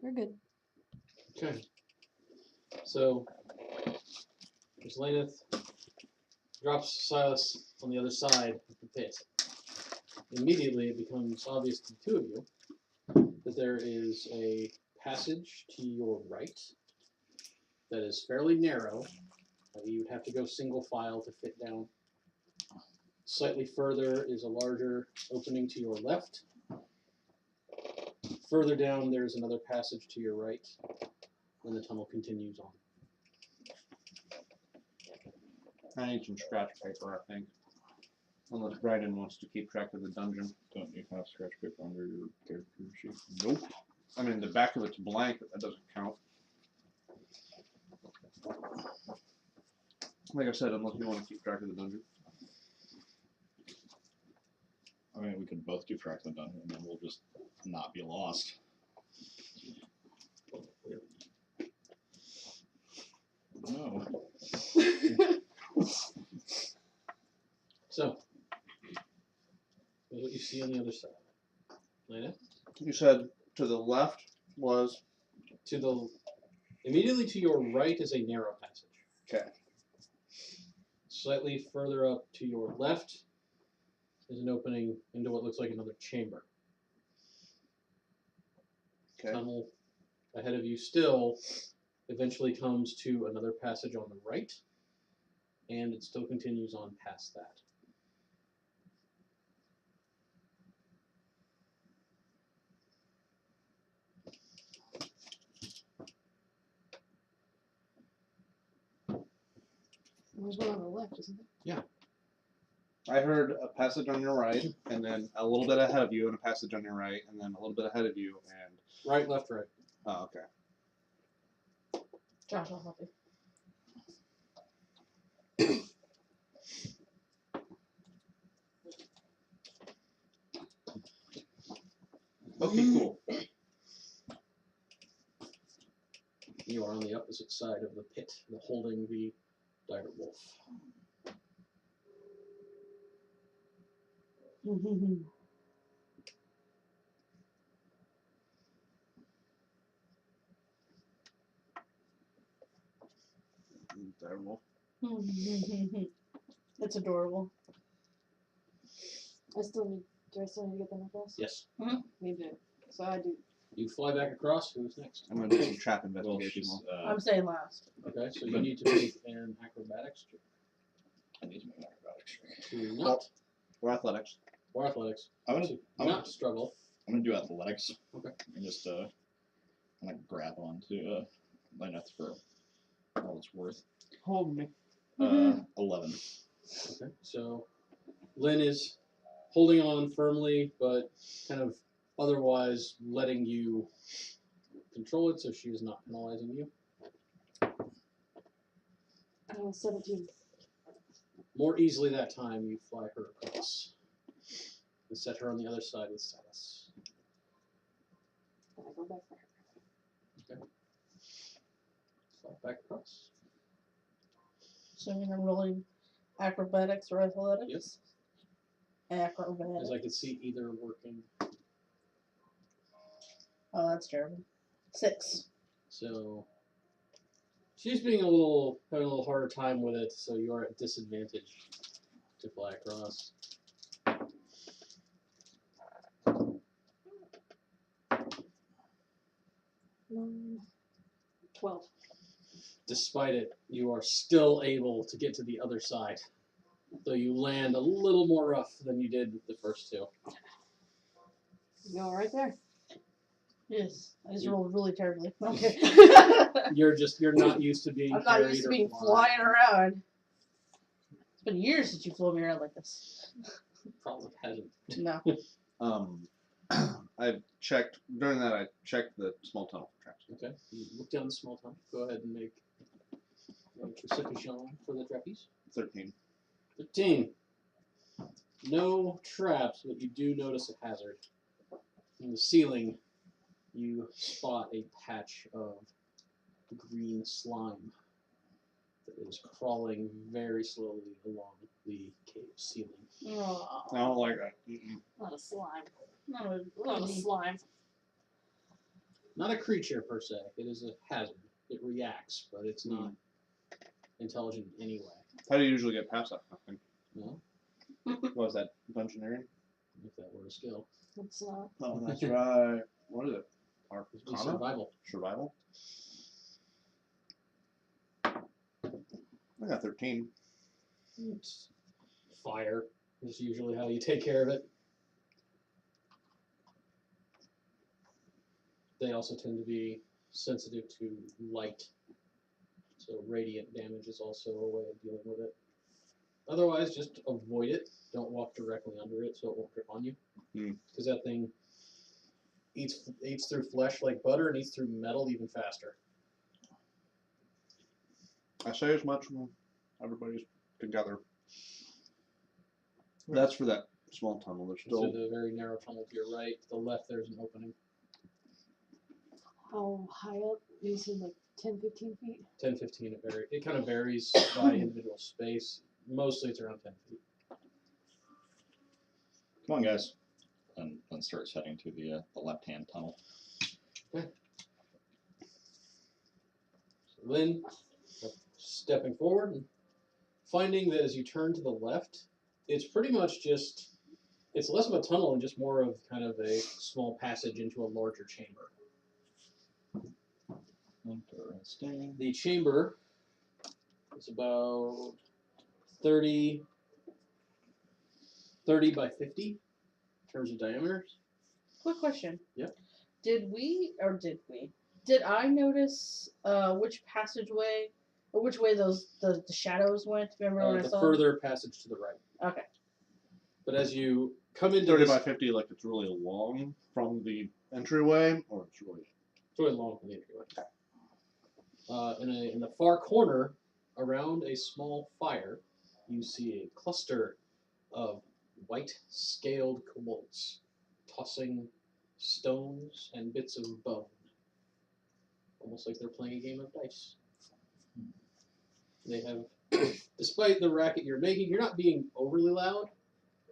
We're good. Okay. So, there's Lainath. Drops Silas on the other side of the pit. Immediately, it becomes obvious to the two of you that there is a passage to your right that is fairly narrow. You would have to go single file to fit down. Slightly further is a larger opening to your left. Further down, there's another passage to your right, and the tunnel continues on. I need some scratch paper, I think. Unless Bryden wants to keep track of the dungeon. Don't you have scratch paper under your character sheet? Nope. I mean, the back of it's blank, but that doesn't count. Like I said, unless you want to keep track of the dungeon. I mean, we could both keep track of the dungeon, and then we'll just not be lost. No. So, what you see on the other side. Lainath? You said to the left was? Immediately to your right is a narrow passage. Okay. Slightly further up to your left is an opening into what looks like another chamber. Okay. Tunnel ahead of you still eventually comes to another passage on the right, and it still continues on past that. There's one on the left, isn't there? Yeah. I heard a passage on your right, and then a little bit ahead of you, and a passage on your right, and then a little bit ahead of you, and... Right, left, right. Oh, okay. Josh, I'll help you. Okay, cool. You are on the opposite side of the pit, holding the dire wolf. Dire wolf. It's adorable. Do I still need to get the necklace? Yes. Me too. So I do. You fly back across. Who's next? I'm going to do some trap Well, investigation. she's, I'm staying last. Okay, so you need to make an acrobatics check. I need to make an acrobatics check. To not, Or athletics. or athletics. I'm To gonna not struggle. do athletics. Okay. And just kind of grab onto Lainath for all it's worth. Hold me. 11. Okay, so Lynn is holding on firmly, but kind of otherwise letting you control it, so she is not penalizing you. 17. More easily that time, you fly her across and set her on the other side with Silas. Then I go back there. Fly back across. So I'm rolling acrobatics or athletics? Yes. Acrobatics. As I could see either working. Oh, that's terrible. 6. So she's having a little harder time with it, so you are at disadvantage to fly across. 12. Despite it, you are still able to get to the other side, though you land a little more rough than you did with the first two. You go right there. Yes, I just rolled really terribly. Okay. You're not used to being I'm not carried used to or being flying around. It's been years since you flew me around like this. Probably hasn't. No. I checked, during that I checked the small tunnel for traps. Okay, you look down the small tunnel. Go ahead and make a perception for the trapeze. 13. 13. No traps, but you do notice a hazard. In the ceiling, you spot a patch of green slime that is crawling very slowly along the cave ceiling. Oh, I don't like that. Mm-mm. not a slime. Not a slime. Not a creature per se. It is a hazard. It reacts, but it's not intelligent in any way. How do you usually get past that thing? No, What was that? Dungeoneering? if that were a skill. It's not. Oh, that's right. What is it? It'd be survival. Survival? I got 13. It's fire is usually how you take care of it. They also tend to be sensitive to light, so radiant damage is also a way of dealing with it. Otherwise, just avoid it. Don't walk directly under it so it won't drip on you. Because that thing eats through flesh like butter and eats through metal even faster. I say as much when everybody's together. That's for that small tunnel. There's So still. the very narrow tunnel to your right. To the left, there's an opening. How high up? You said like 10, 15 feet? 10, 15, it kind of varies by individual space. Mostly it's around 10 feet. Come on, guys. And starts heading to the left-hand tunnel. Okay. So Lynn, stepping forward and finding that as you turn to the left, it's pretty much just, it's less of a tunnel and just more of kind of a small passage into a larger chamber. Interesting. The chamber is about 30 by 50 in terms of diameters. Quick question. Yep. Did I notice which passageway or which way the shadows went? Remember when I The saw further passage to the right. Okay. But as you come into 30 this, by 50, like it's really long from the entryway, or it's really. it's really long from the entryway. In the far corner, around a small fire, you see a cluster of white scaled kobolds tossing stones and bits of bone, almost like they're playing a game of dice. They have, despite the racket you're making, you're not being overly loud,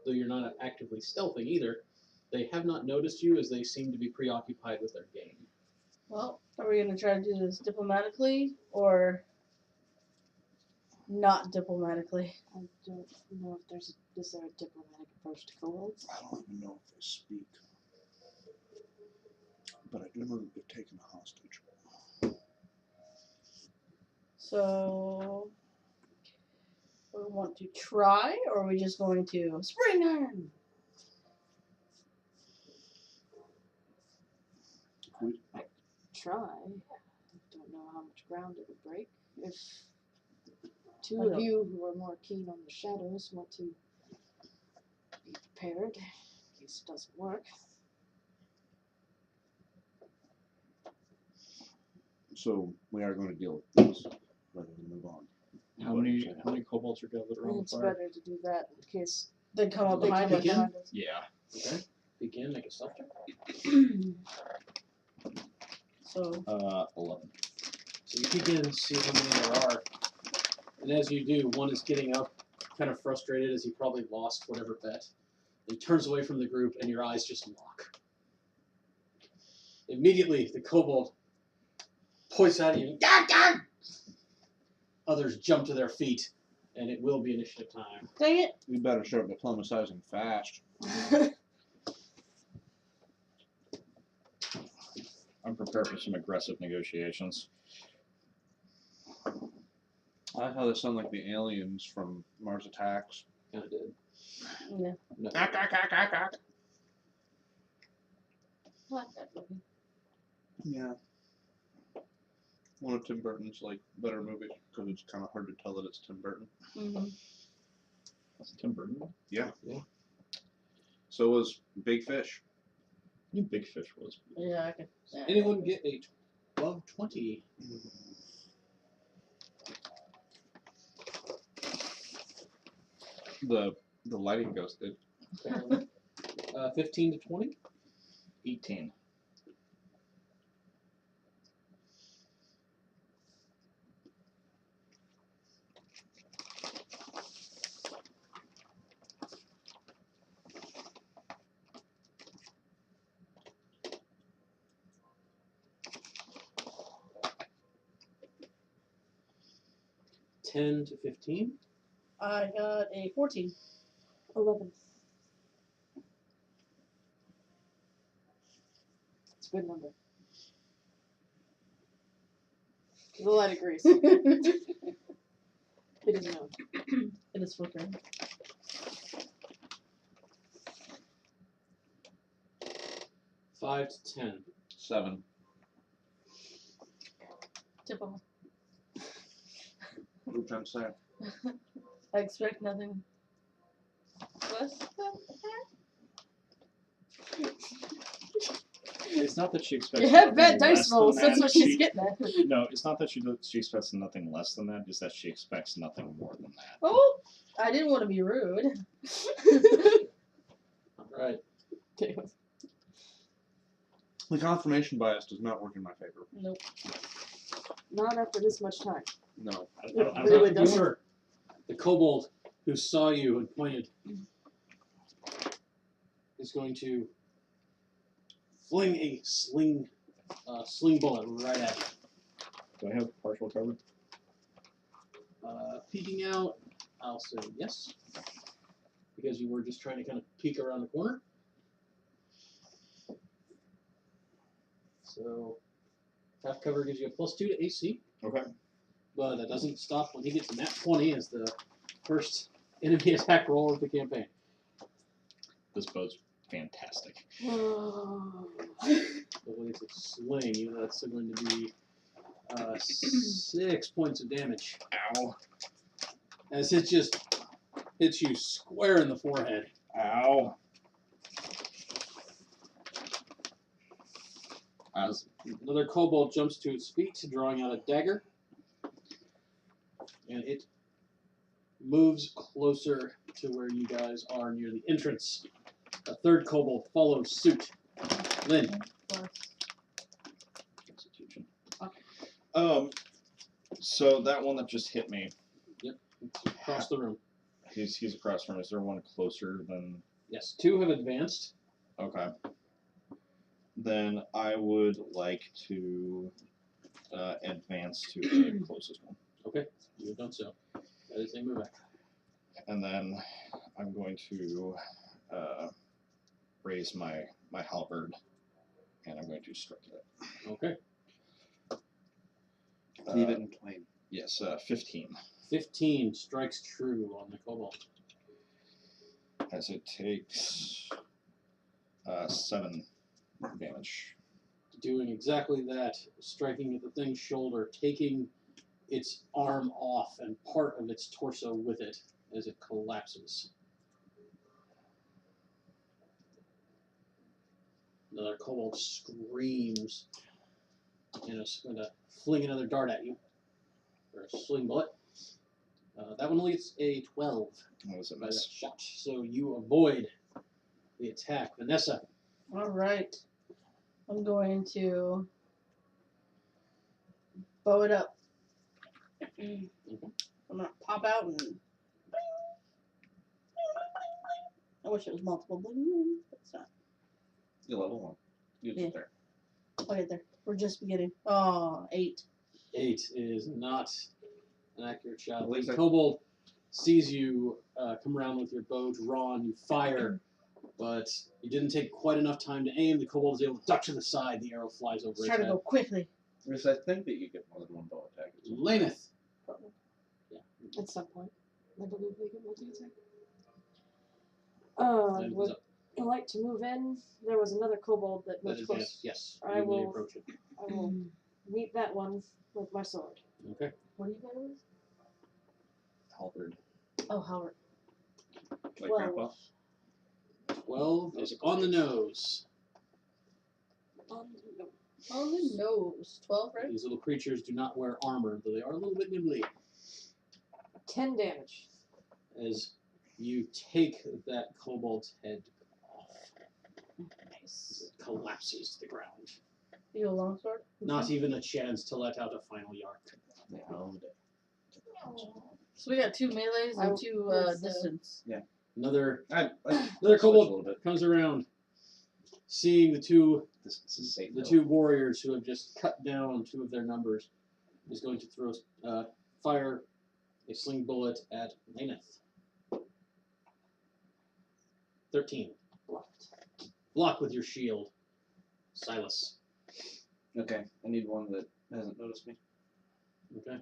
though you're not actively stealthing either. They have not noticed you as they seem to be preoccupied with their game. Well, are we gonna try to do this diplomatically or not diplomatically? I don't know if is there a diplomatic approach to kobolds? I don't even know if they speak. But I do know that they've taken a hostage. So, we want to try, or are we just going to spring iron? Try. I don't know how much ground it would break. If two Well. of you who are more keen on the shadows want to be prepared in case it doesn't work. So we are going to deal with this rather than move on. How many kobolds are gathered I around think the it's fire? better to do that in case They come up They behind us. begin? Yeah. Okay? Begin, make a stealth check. So, 11. So you peek in and see how many there are. And as you do, one is getting up, kind of frustrated as he probably lost whatever bet. He turns away from the group and your eyes just lock. Immediately, the kobold points at you. Gah, gah! Others jump to their feet, and it will be initiative time. dang it. We better start diplomatizing fast. I'm prepared for some aggressive negotiations. I like how they sound like the aliens from Mars Attacks. Kind of did. Yeah. No. I like that movie. Yeah. One of Tim Burton's like better movies because it's kind of hard to tell that it's Tim Burton. Mm-hmm. That's Tim Burton. Yeah. Yeah. So was Big Fish. I knew Big Fish was. Yeah, I can. Yeah. Anyone get a above 20? The lighting ghost did. 15 to 20? 18. 10 to 15. I got a 14. 11. It's a good number. The light agrees. It It is known. is flickering. 5 to 10. 7. Typical. What are you trying to say? I expect nothing less than It's not that she expects. You have nothing bad dice less rolls. than That's that. what she's getting at. No, it's not that she expects nothing less than that. It's that she expects nothing more than that. Oh, I didn't want to be rude. Right. The confirmation bias does not work in my favor. Nope. Not after this much time. No. I It don't really You doesn't. were the kobold who saw you and pointed is going to fling a sling bullet right at you. Do I have partial cover? Peeking out, I'll say yes, because you were just trying to kind of peek around the corner. So half cover gives you a +2 to AC, Okay. but that doesn't stop when he gets a nat 20 as the first enemy attack roll of the campaign. This bow's fantastic. The way it's a sling, you know, that's going to be 6 points of damage. Ow. As it just hits you square in the forehead. Ow. As another kobold jumps to its feet, drawing out a dagger. And it moves closer to where you guys are near the entrance. A third kobold follows suit. Lynn. Constitution. So that one that just hit me, Across the room. he's across from me. Is there one closer than? Yes, 2 have advanced. Okay. Then I would like to advance to the closest one. Okay, you have done so. That is a move action. And then I'm going to raise my halberd, and I'm going to strike it. Okay. Leave it in plain. Yes, 15. 15 strikes true on the kobold. As it takes 7 damage. Doing exactly that, striking at the thing's shoulder, taking its arm off and part of its torso with it as it collapses. Another kobold screams and is going to fling another dart at you, or a sling bullet. That one only gets a 12 What was it, by that miss? shot, so you avoid the attack. Vanessa. All right. I'm going to bow it up. I'm gonna pop out and. I wish it was multiple bling, but it's not. You level 1. You Yeah. just there. I'll get there. We're just beginning. Oh, 8. 8 is not an accurate shot. At least The I- kobold sees you come around with your bow drawn, you fire, but you didn't take quite enough time to aim. The kobold is able to duck to the side. The arrow flies over Let's its try to head. go quickly. Because I think that you get more than one bow attack. Lainath. At some point. I believe they can multi-attack. Lainath is Would up. I like to move in? There was another kobold that That moved is close. yes. I You may will- approach it. I will meet that one with my sword. Okay. What do you got? Liz? Halberd. Oh, Howard. Like 12. Grandpa. 12 is on the nose. On the nose. 12, right? These little creatures do not wear armor, though they are a little bit nibbly. 10 damage. As you take that kobold's head off, Nice. it collapses to the ground. You go longsword? Not even a chance to let out a final yark. So we got 2 melees I and 2 was, distance. Another I another switch a little kobold bit. comes around, seeing the two This is safe. the 2 warriors who have just cut down 2 of their numbers, is going to throw fire a sling bullet at Lainath. 13. Blocked. Block with your shield. Silas. Okay, I need one that hasn't noticed me. Okay.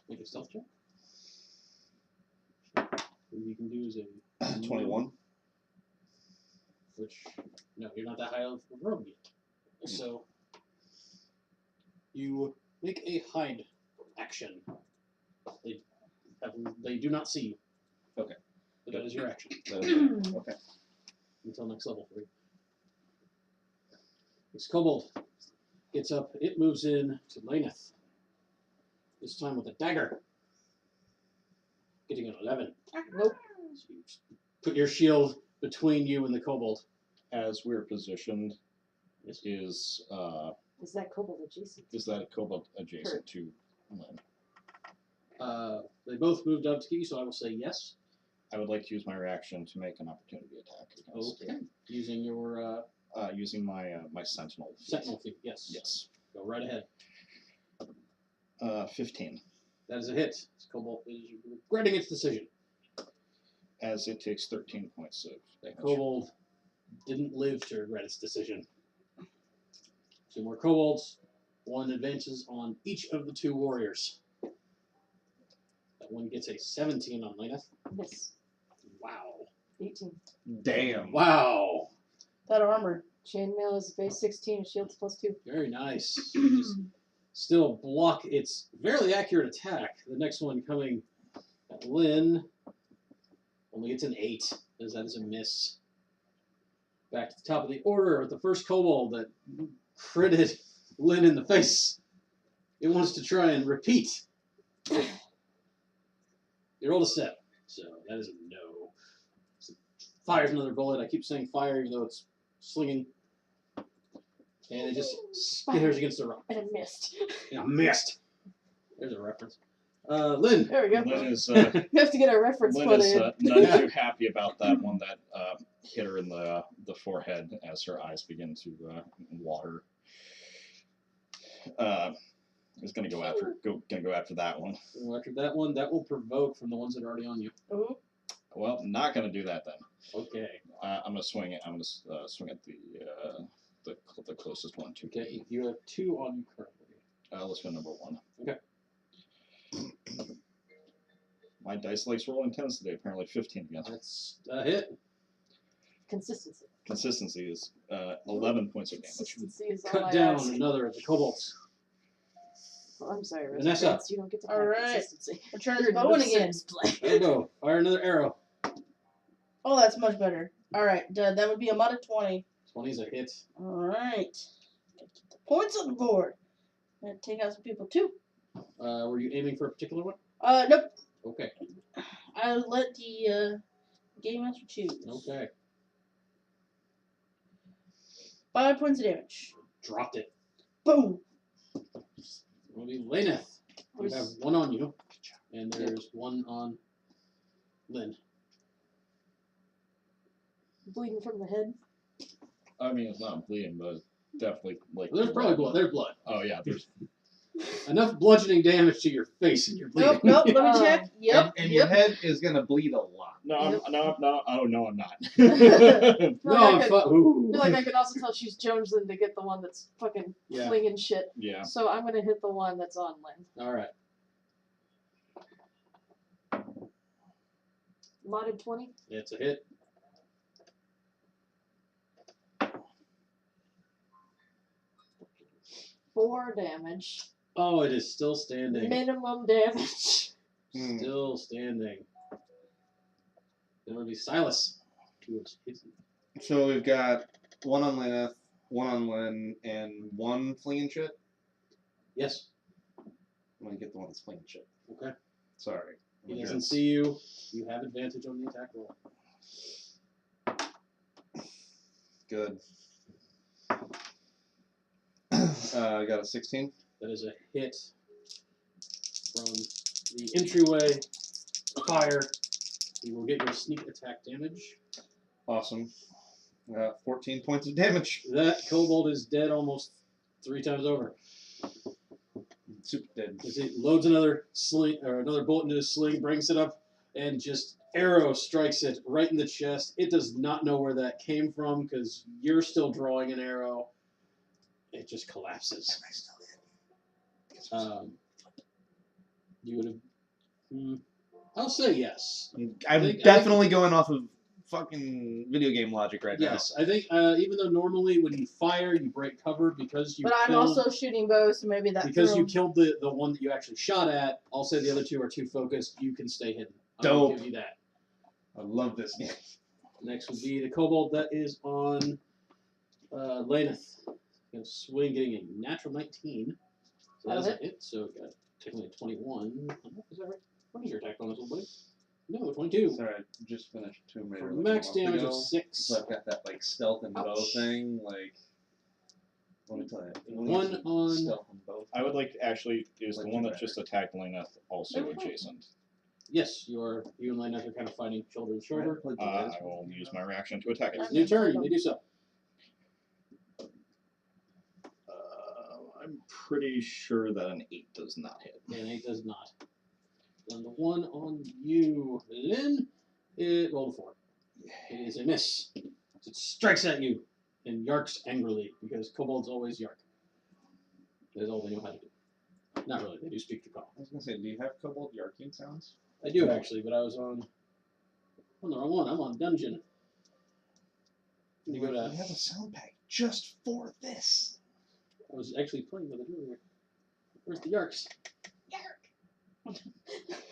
Make a stealth check. What you can do is a 21. Which, no, you're not that high of a rogue yet. So, you make a hide action. They do not see you. Okay. But that is your action. Okay. Until next level for you. This kobold gets up, it moves in to Lainath. This time with a dagger. Getting an 11. Nope. So you put your shield between you and the kobold. As we're positioned, Yes. is that kobold adjacent? is that a kobold adjacent to Lynn? They both moved up to get you, so I will say yes. I would like to use my reaction to make an opportunity attack against Okay. Using your using my my sentinel. sentinel feat, yes. Yes. Go right ahead. 15. That is a hit. This kobold is regretting its decision. As it takes 13 points of That damage. kobold didn't live to regret its decision. 2 more kobolds. 1 advances on each of the 2 warriors. That one gets a 17 on Lainath. Miss. Wow. 18. Damn. Wow. That armor. Chainmail is base 16, shields +2. Very nice. You just still block its fairly accurate attack. The next one coming at Lynn only gets an 8, as that is a miss. Back to the top of the order with the first kobold that critted Lynn in the face. It wants to try and repeat. You rolled a 7, so that is a no. So fires another bullet. I keep saying fire even though it's slinging. And it just skitters against the rock. And it missed. Yeah, missed. There's a reference. Lynn. There we go. Lynn is We have to get our reference Lynn put is in. none too happy about that one that hit her in the forehead as her eyes begin to water. Is gonna go after that one. So after that one, that will provoke from the ones that are already on you. Ooh. Well, not gonna do that then. Okay. I'm gonna swing it. I'm gonna swing at the closest one to Okay. me. You have 2 on you currently. Let's go number 1. Okay. My dice likes rolling 10s today. Apparently 15 against. That's a hit. Consistency. Consistency is 11 points of damage. Consistency is all Cut I down ask. another of the kobolds. Well, I'm sorry, Vanessa. Vanessa. You don't get to have Alright. consistency. Return You're his bow in no again. sense play. There you go. Fire another arrow. Oh, that's much better. Alright, that would be a mod of 20. 20 is a hit. Alright. Get the points on the board. And take out some people too. Were you aiming for a particular one? Nope. Okay. I'll let the game master choose. Okay. 5 points of damage. Dropped it. Boom. It'll be Lainath. You have 1 on you, and there's 1 on Lynn. Bleeding from the head. I mean, it's not bleeding, but definitely like. Well, there's probably blood. There's blood. Oh yeah, there's. Enough bludgeoning damage to your face, and you're bleeding. Nope, let me check. Yep, And your yep. head is gonna bleed a lot. No, I'm no. Oh no, I'm not. No, I I'm feel like I can also tell she's jonesing to get the one that's fucking Yeah. flinging shit. Yeah. So I'm gonna hit the one that's on Lynn. All right. Modded 20. It's a hit. Four damage. Oh, it is still standing. Minimum damage. Hmm. Still standing. Then it'll be Silas. Who is his- So we've got 1 on Lainath, 1 on Lynn, and 1 flinging shit. Yes. I'm gonna get the one that's flinging shit. Okay. Sorry. He doesn't see you. You have advantage on the attack roll. Good. I got a 16. That is a hit from the entryway. Fire. You will get your sneak attack damage. Awesome. 14 points of damage. That kobold is dead almost 3 times over. Super dead. As he loads another sling or another bullet into his sling, brings it up, and just arrow strikes it right in the chest. It does not know where that came from because you're still drawing an arrow. It just collapses. Am I still in? You would have. I'll say yes. I'm definitely going off of fucking video game logic right now. Yes, I think even though normally when you fire you break cover because you But I'm killed, also shooting bows, so maybe that because you threw- killed the one that you actually shot at. I'll say the other two are too focused. You can stay hidden. I'll Dope. give you that. I love this game. Next would be the kobold that is on Lainath. Gonna swing, getting a natural 19. So that's a hit. So we got technically a 21. Is that right? What is your attack bonus, buddy? No, 22. Sorry, I just finished Tomb Raider. For like max a month damage of ago, 6. So I've got that like stealth and bow Ouch. thing. Like, let me tell you. One on- stealth and bow. I would like to actually is the Like one Tomb that just attacked Lainath also adjacent. Yes, you and Lainath are kind of fighting shoulder to shoulder. I will use my reaction to attack it. It's a new turn. You may do so. I'm pretty sure that an 8 does not hit. And 8 does not. And the one on you, Lynn, it rolled a 4. It is a miss. It strikes at you and yarks angrily because kobolds always yark. That's all they know how to do. Not really. They do speak through call. I was gonna say, do you have kobold yarking sounds? I do actually, but I was on the wrong one. I'm on dungeon. You go to. We have a sound pack just for this. I was actually playing with it earlier. Where's the yarks?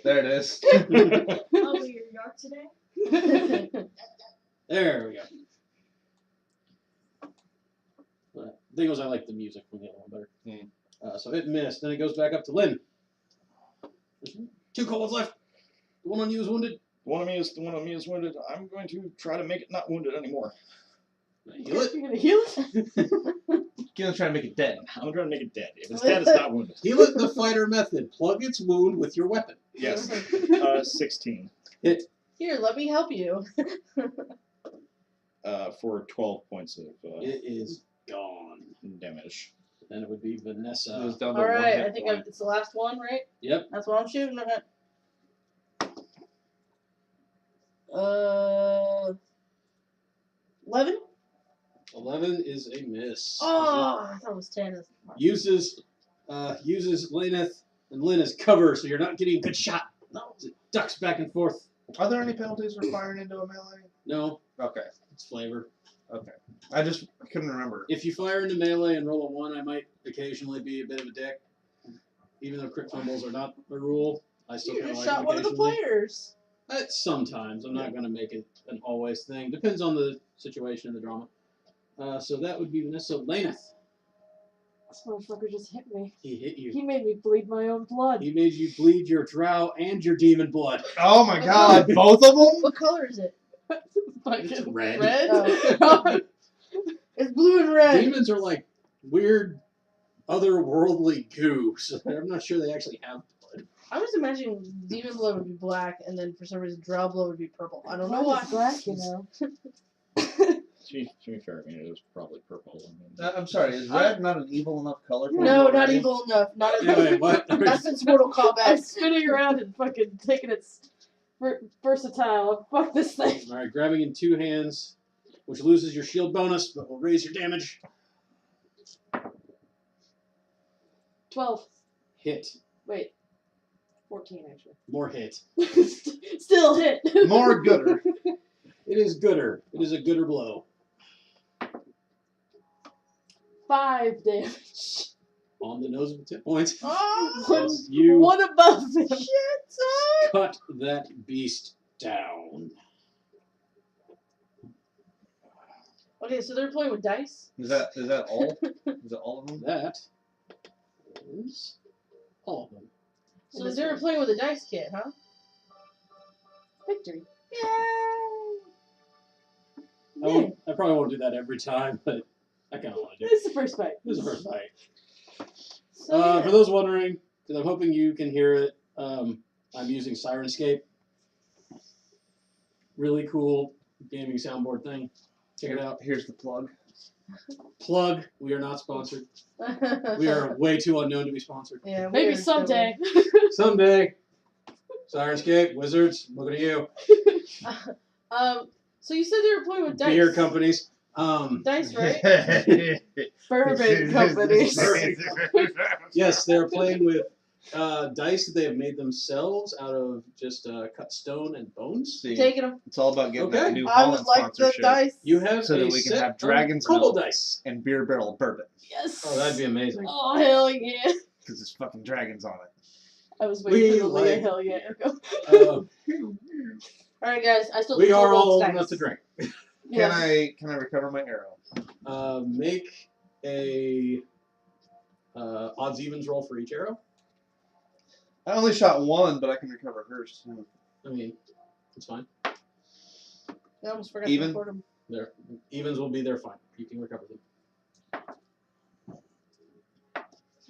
There it is. I'll be your yark today. There we go. But the thing was, I like the music from the other one better. So it missed. Then it goes back up to Lynn. There's 2 kobolds left. The one on you is wounded. The one on me is wounded. I'm going to try to make it not wounded anymore. Heal it. You're gonna heal it? Gonna try to make it dead. I'm trying to make it dead. If it's dead, it's not wounded. Heal it the fighter method. Plug its wound with your weapon. Yes. 16. Hit. Here, let me help you. For 12 points of It is gone. damage. Then it would be It Vanessa. was down to All one right, hit I think point. it's the last one, right? Yep. That's what I'm shooting at. 11? 11 is a miss. Oh, I thought it was 10. Uses Lainath and Lynn as cover, so you're not getting a good shot. No, it ducks back and forth. Are there any penalties for firing into a melee? No, Okay. it's flavor. Okay. I couldn't remember. If you fire into melee and roll a 1, I might occasionally be a bit of a dick. Even though crit fumbles are not a rule, I still You kind of just like shot them one of the occasionally. players. Sometimes. I'm not going to make it an always thing. Depends on the situation and the drama. So that would be Vanessa. Lainath. This motherfucker just hit me. He hit you. He made me bleed my own blood. He made you bleed your drow and your demon blood. Oh my god, both of them? What color is it? It's red. Red? Oh. It's blue and red. Demons are like weird, otherworldly goo, so I'm not sure they actually have blood. I was imagining demon blood would be black, and then for some reason drow blood would be purple. I don't know Blood why. is black, you know. To be fair, I mean, it was probably purple. I mean, I'm sorry, is red not an evil enough color for No, you not already? evil enough. Not Anyway, enough. what? That's since Mortal I'm Kombat. spinning around and fucking taking its versatile. Fuck this thing. All right, grabbing in 2 hands, which loses your shield bonus, but will raise your damage. 12. Hit. Wait. 14, actually. More hit. Still hit. More gooder. It is gooder. It is a gooder blow. 5 damage. On the nose of the tip points. Oh, As you One above him. shit, son. cut that beast down. Okay, so they're playing with dice? Is that all? Is that all of them? That is all of them. So they were playing with a dice kit, huh? Victory. I probably won't do that every time, but I kind of want to do it. This is the first fight. This is the first fight. So, yeah. For those wondering, because I'm hoping you can hear it, I'm using Sirenscape. Really cool gaming soundboard thing. Check it out. Here's the plug. Plug. We are not sponsored. We are way too unknown to be sponsored. Yeah, Maybe we're someday. Someday. Sirenscape, Wizards, look at you. So you said they were playing with dice. Beer companies. Dice, right? Bourbon companies. Yes, they're playing with dice that they have made themselves out of just cut stone and bones. See, Taking them. it's all about getting that Okay. New I Holland would like the sponsorship dice. You have so a that we can set have dragon's of kobold milk dice. and beer barrel bourbon Yes. Oh, that'd be amazing. Oh, hell yeah. because there's fucking dragons on it. I was waiting We for the Leah like hell yeah echo. All right, guys. I still. We think are kobolds all dice. enough to drink. Can I recover my arrow? Make a odds evens roll for each arrow. I only shot one, but I can recover hers too. I mean, it's fine. I almost forgot Even? to record them. There, evens will be there. Fine, you can recover them.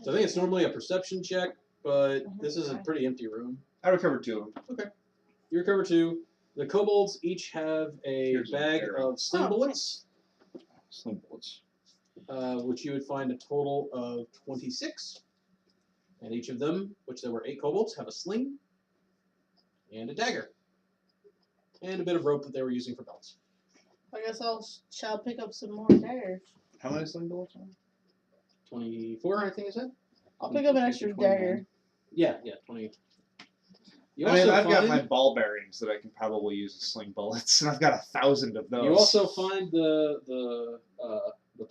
So I think it's normally a perception check, but this is a pretty empty room. I recovered two of them. You recover two. The kobolds each have a Here's an bag arrow. of sling Oh, bullets, Slim bullets. which you would find a total of 26. And each of them, which there were 8 kobolds, have a sling and a dagger. And a bit of rope that they were using for belts. I guess shall pick up some more daggers. How many sling bullets are 24, I think I said? I'll pick up an extra 21. dagger. Yeah, 20. You I mean, also I've got find- my ball bearings that I can probably use as sling bullets, and I've got 1,000 of those. You also find the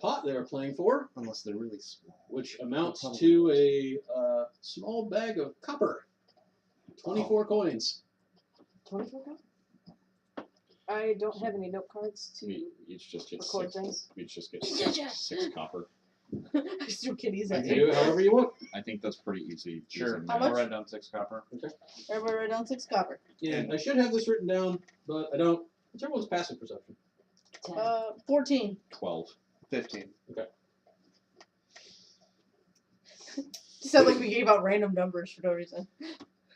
pot they are playing for, Unless they're really small. which amounts Probably to a small bag of copper. 24 coins. 24 coins? I don't have any note cards to We each just get record 6. things. We each just get Yeah. 6 copper. I threw kitties You at can you. do it however you want. I think that's pretty easy. Sure. using How that. I'll write down 6 copper. Everybody write down 6 copper. Yeah, I should have this written down, but I don't. What's everyone's passive perception? 10. 14. 12. 15. You sound like we gave out random numbers for no reason.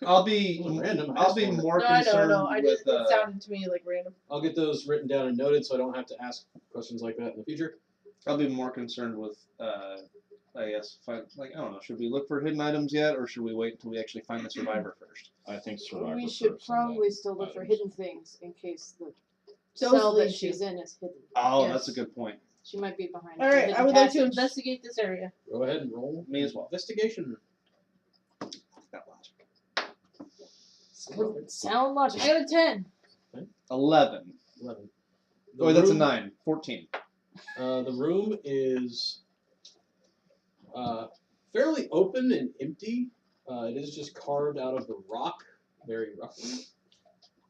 I'll be Well, random, I'll be asshole. more No, I know, concerned no. I with just, it sounded to me like random. I'll get those written down and noted so I don't have to ask questions like that in the future. I'll be more concerned with I guess I don't know, should we look for hidden items yet, or should we wait until we actually find the survivor first? I think survivor We should first and then probably still look for items. hidden things in case the Those cell that lead she's in is hidden. Oh, Yes. that's a good point. She might be behind. All a right, hidden I would like to passage. investigate this area. Go ahead and roll. Me as well. Investigation. That logic. Sound logic. I got a 10. 11. 11. Oh, that's a 9. 14. The room is fairly open and empty. It is just carved out of the rock, very roughly.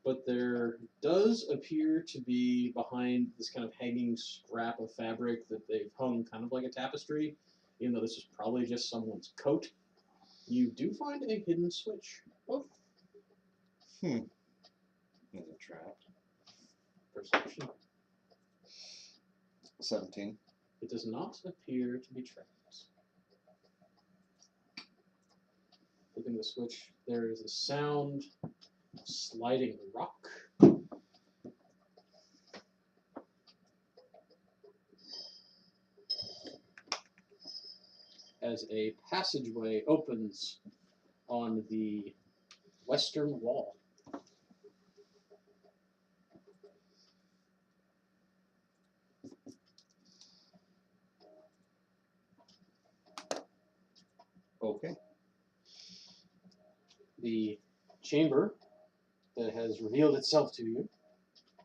But there does appear to be behind this kind of hanging scrap of fabric that they've hung kind of like a tapestry, even though this is probably just someone's coat. You do find a hidden switch. Is it trapped? Perception. 17. It does not appear to be trapped. Flipping the switch, there is a sound of sliding rock. As a passageway opens on the western wall. Okay. The chamber that has revealed itself to you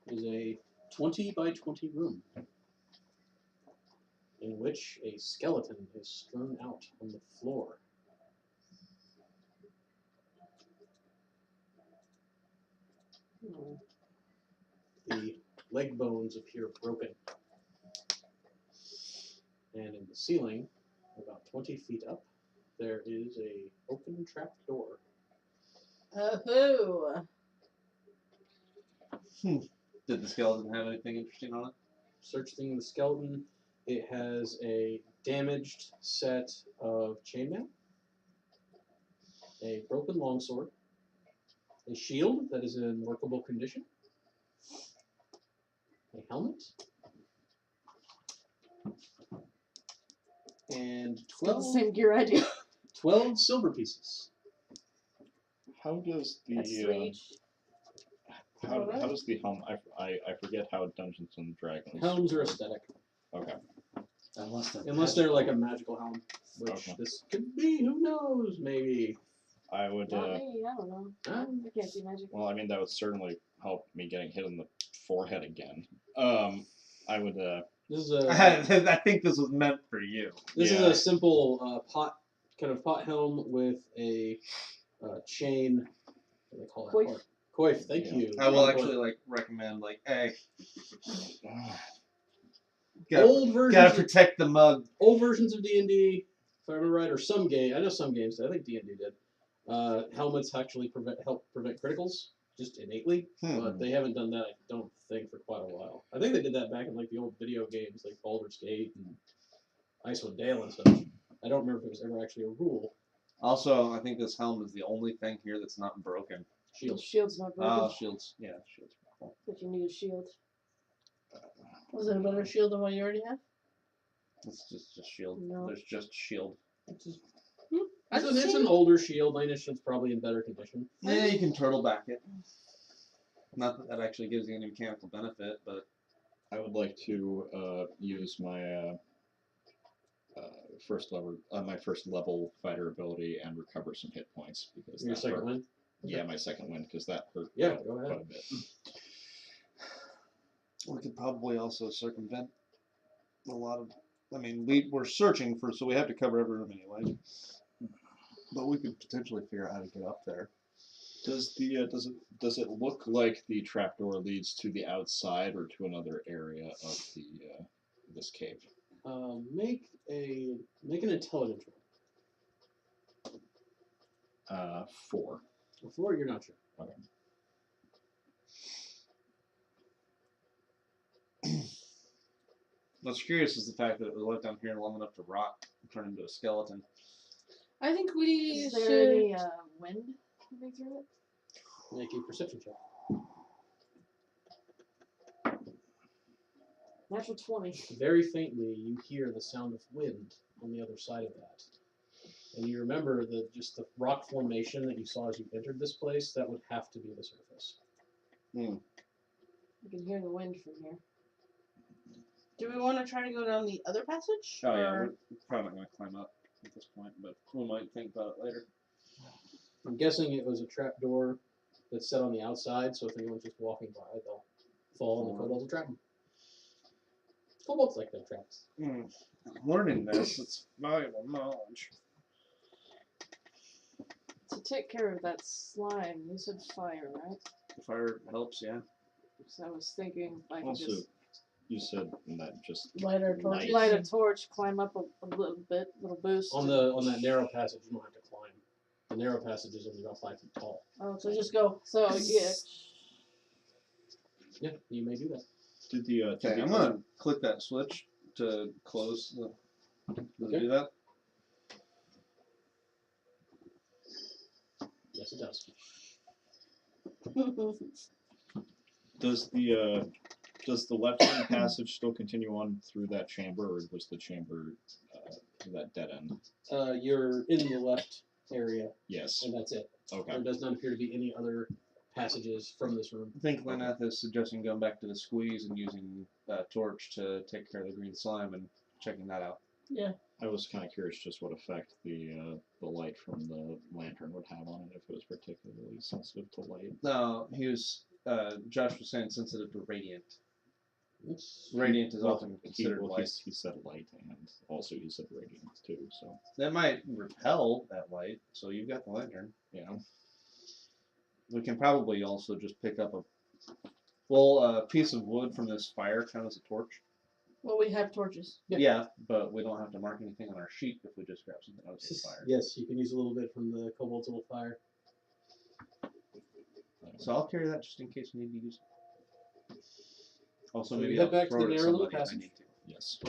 is a 20 by 20 room in which a skeleton is strewn out on the floor. The leg bones appear broken. And in the ceiling, about 20 feet up, there is a open trap door. Oh. Did the skeleton have anything interesting on it? Searching the skeleton, it has a damaged set of chainmail, a broken longsword, a shield that is in workable condition, a helmet, and It's got the 12, same gear I do. 12 silver pieces. How does That's the 3 each. how Alright. does the helm? I forget how Dungeons and Dragons. Helms are work. aesthetic. Okay. Unless they're like a magical helm, which Okay. this could be. Who knows? Maybe. I would. Not me, I don't know. Huh? I can't see magic. Well, I mean, that would certainly help me getting hit in the forehead again. I would. This is a I think this was meant for you. this is Yeah. a simple pot helm with a chain. What do they call that Coif. part? Coif. Thank Yeah. you. I will Coif. actually recommend hey, Old versions. gotta protect the mug. Old versions of D&D, if I remember right, or some game. I know some games did. I think D&D did. Helmets actually help prevent criticals just innately, but they haven't done that, I don't think, for quite a while. I think they did that back in like the old video games, like Baldur's Gate and Icewind Dale and stuff. I don't remember if it was ever actually a rule. Also, I think this helm is the only thing here that's not broken. Shields. Shield's not broken, Oh, shields. Yeah, shields. but you need a shield. Was it a better shield than what you already have? It's just shield. No. There's just shield. It's, just, I've it's seen- an older shield. Lainath shield's probably in better condition. Yeah, you can turtle back it. Not that that actually gives you any mechanical benefit, but I would like to use my my first level fighter ability and recover some hit points because Your that second hurt. win? Yeah, my second win because that hurt. Yeah, quite, go ahead. quite a bit. we could probably also circumvent a lot of. I mean, we're searching for, so we have to cover every room anyway. But we could potentially figure out how to get up there. Does it look like the trapdoor leads to the outside or to another area of the this cave? Make an intelligence roll. 4. Before you're not sure. Okay. What's curious is the fact that it was left down here long enough to rot and turn into a skeleton. I think we Is should. there any wind coming through it? Make a perception check. Natural 20. Very faintly, you hear the sound of wind on the other side of that. And you remember just the rock formation that you saw as you entered this place, that would have to be the surface. I can hear the wind from here. Do we want to try to go down the other passage? Oh yeah, or- we're probably not going to climb up at this point, but we might think about it later. I'm guessing it was a trap door that's set on the outside, so if anyone's just walking by, they'll fall and the kobolds will trap them. Kobolds like their traps. Learning this, it's valuable knowledge. To take care of that slime, you said fire, right? Fire helps, yeah. So I was thinking I could Also, just you said that just Light our torches. light a torch, climb up a little bit, little boost. On that narrow passage, you don't have to climb. The narrow passage is only about 5 feet tall. Oh, So just go. so yeah. Yeah, you may do that. did the Okay, I'm going to click that switch to close the. Does it do that? Yes, it does. does the left-hand passage still continue on through that chamber, or was the chamber that dead end? You're in the left area, Yes. and that's it. Okay. There does not appear to be any other passages from this room. I think Lainath is suggesting going back to the squeeze and using torch to take care of the green slime and checking that out. Yeah. I was kind of curious just what effect the light from the lantern would have on it, if it was particularly sensitive to light. No, he was. Josh was saying sensitive to radiant. Oops. Radiant is Well, often considered light. he said light, and also he said radiant too. So That might repel that light, so you've got the lantern. yeah. We can probably also just pick up a piece of wood from this fire, count as a torch. Well, we have torches. Yeah. But we don't have to mark anything on our sheet if we just grab something out of the fire. Yes, you can use a little bit from the kobold's little fire. So I'll carry that just in case we need to use it. Also, So maybe you head I'll back to throw the it at narrow little somebody if I passage. need to. Yes.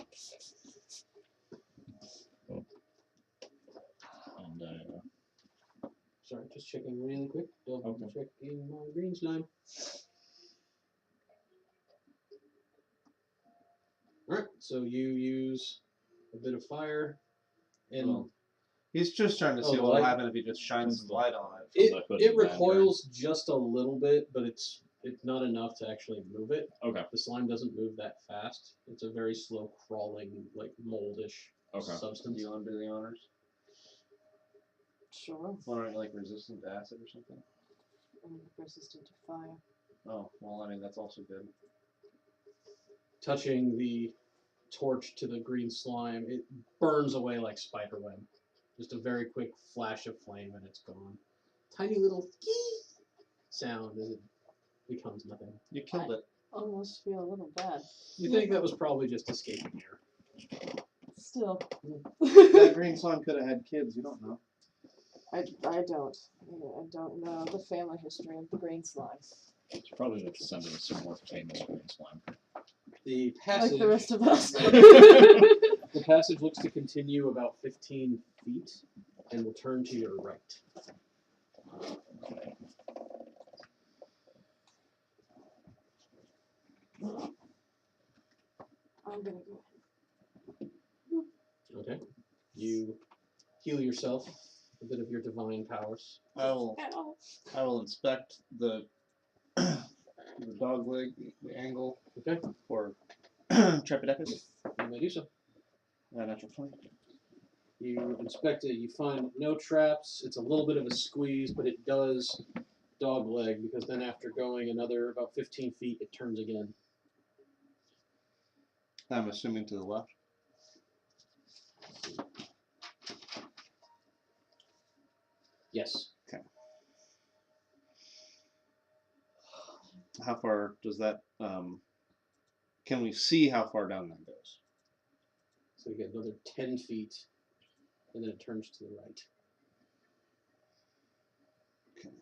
And Sorry, just checking really quick. Double checking my green slime. Alright, so you use a bit of fire And Well, he's just trying to Oh, see the what will light? happen if he just shines some light on it. it, the hood it of the lantern. recoils just a little bit, but it's not enough to actually move it. Okay. The slime doesn't move that fast. It's a very slow crawling, like moldish Okay. substance. Do you want to do the honors? Sure. Why aren't you like resistant to acid or something? I'm resistant to fire. Oh, well, I mean, that's also good. Touching the torch to the green slime, it burns away like spiderweb. Just a very quick flash of flame and it's gone. Tiny little sound as it becomes nothing. You killed it. Almost feel a little bad. You think that was probably just escaping air. Still. That green slime could have had kids. You don't know. I don't. I don't know the family history of the green slime. It's probably the descendant of some more famous green slime. The passage, Like the rest of us. the passage looks to continue about 15 feet and will turn to your right. I'm gonna go ahead. Okay. You heal yourself, a bit of your divine powers. I will inspect the dog leg, the angle Okay. for Trepidecus. You may do so. Natural 20. You inspect it, you find no traps. It's a little bit of a squeeze, but it does dog leg because then after going another about 15 feet, it turns again. I'm assuming to the left. Yes. Okay. How far does that? Can we see how far down that goes? So you get another 10 feet, and then it turns to the right. Okay.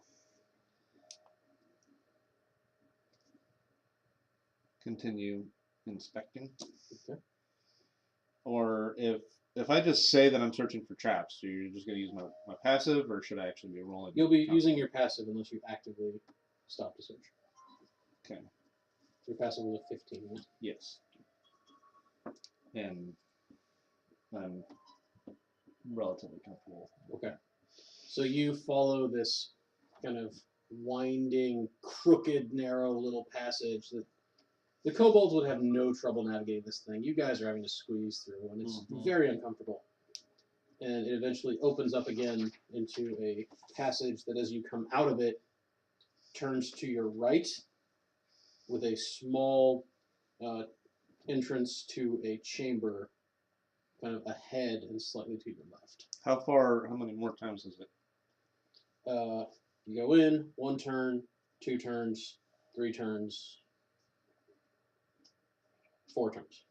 Continue inspecting. Okay. Or if I just say that I'm searching for traps, so you're just going to use my passive, or should I actually be rolling? You'll be using your passive unless you actively stop the search. Okay. Your passive was a 15, right? Yes. And I'm relatively comfortable. Okay. So you follow this kind of winding, crooked, narrow little passage that the kobolds would have no trouble navigating this thing. You guys are having to squeeze through, and it's very uncomfortable. And it eventually opens up again into a passage that, as you come out of it, turns to your right with a small entrance to a chamber kind of ahead and slightly to your left. How many more times is it? You go in, 1 turn, 2 turns, 3 turns, 4 turns.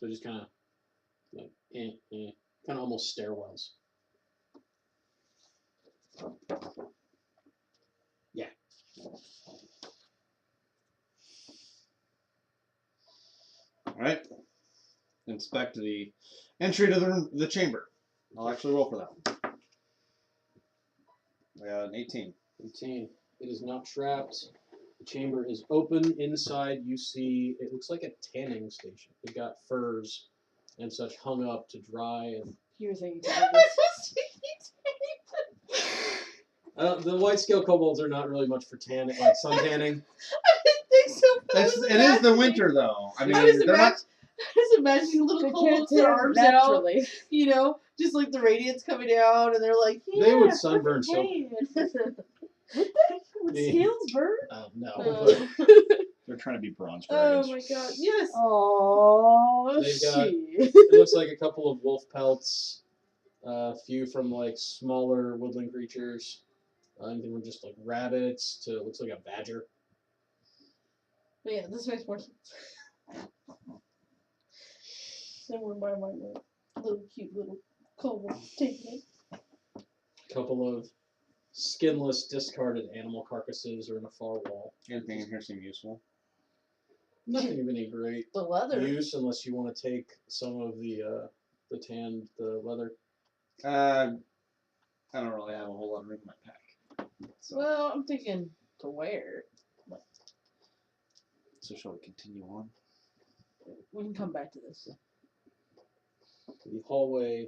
So just kind of like, kind of almost stairwells. Yeah. All right. Inspect the entry to the chamber. I'll actually roll for that one. I got an 18. 18. It is not trapped. The chamber is open. Inside, you see it looks like a tanning station. They've got furs and such hung up to dry. And Here's a this. the white scale kobolds are not really much for tanning, like sun tanning. I didn't think so. But It is the winter, though. I mean, I was they're not. imagining little They kobolds can't with their tan arms out, naturally. you know, just like the radiance coming down, and they're like, yeah, They would sunburn so. Would Yeah. scales burn? No. They're trying to be bronze Oh dragons. my god, yes. Oh, They've got- shit. It looks like a couple of wolf pelts, a few from like smaller woodland creatures, anything from just like rabbits to looks like a badger. But yeah, this makes more sense. Then we're by my little cute little kobold taking it. A couple of skinless, discarded animal carcasses are in a far wall. Anything in here seem useful? Nothing of any great The leather. use unless you want to take some of the leather. I don't really have a whole lot of room in my pack. So, Well, I'm thinking to wear. so shall we continue on? We can come back to this. The hallway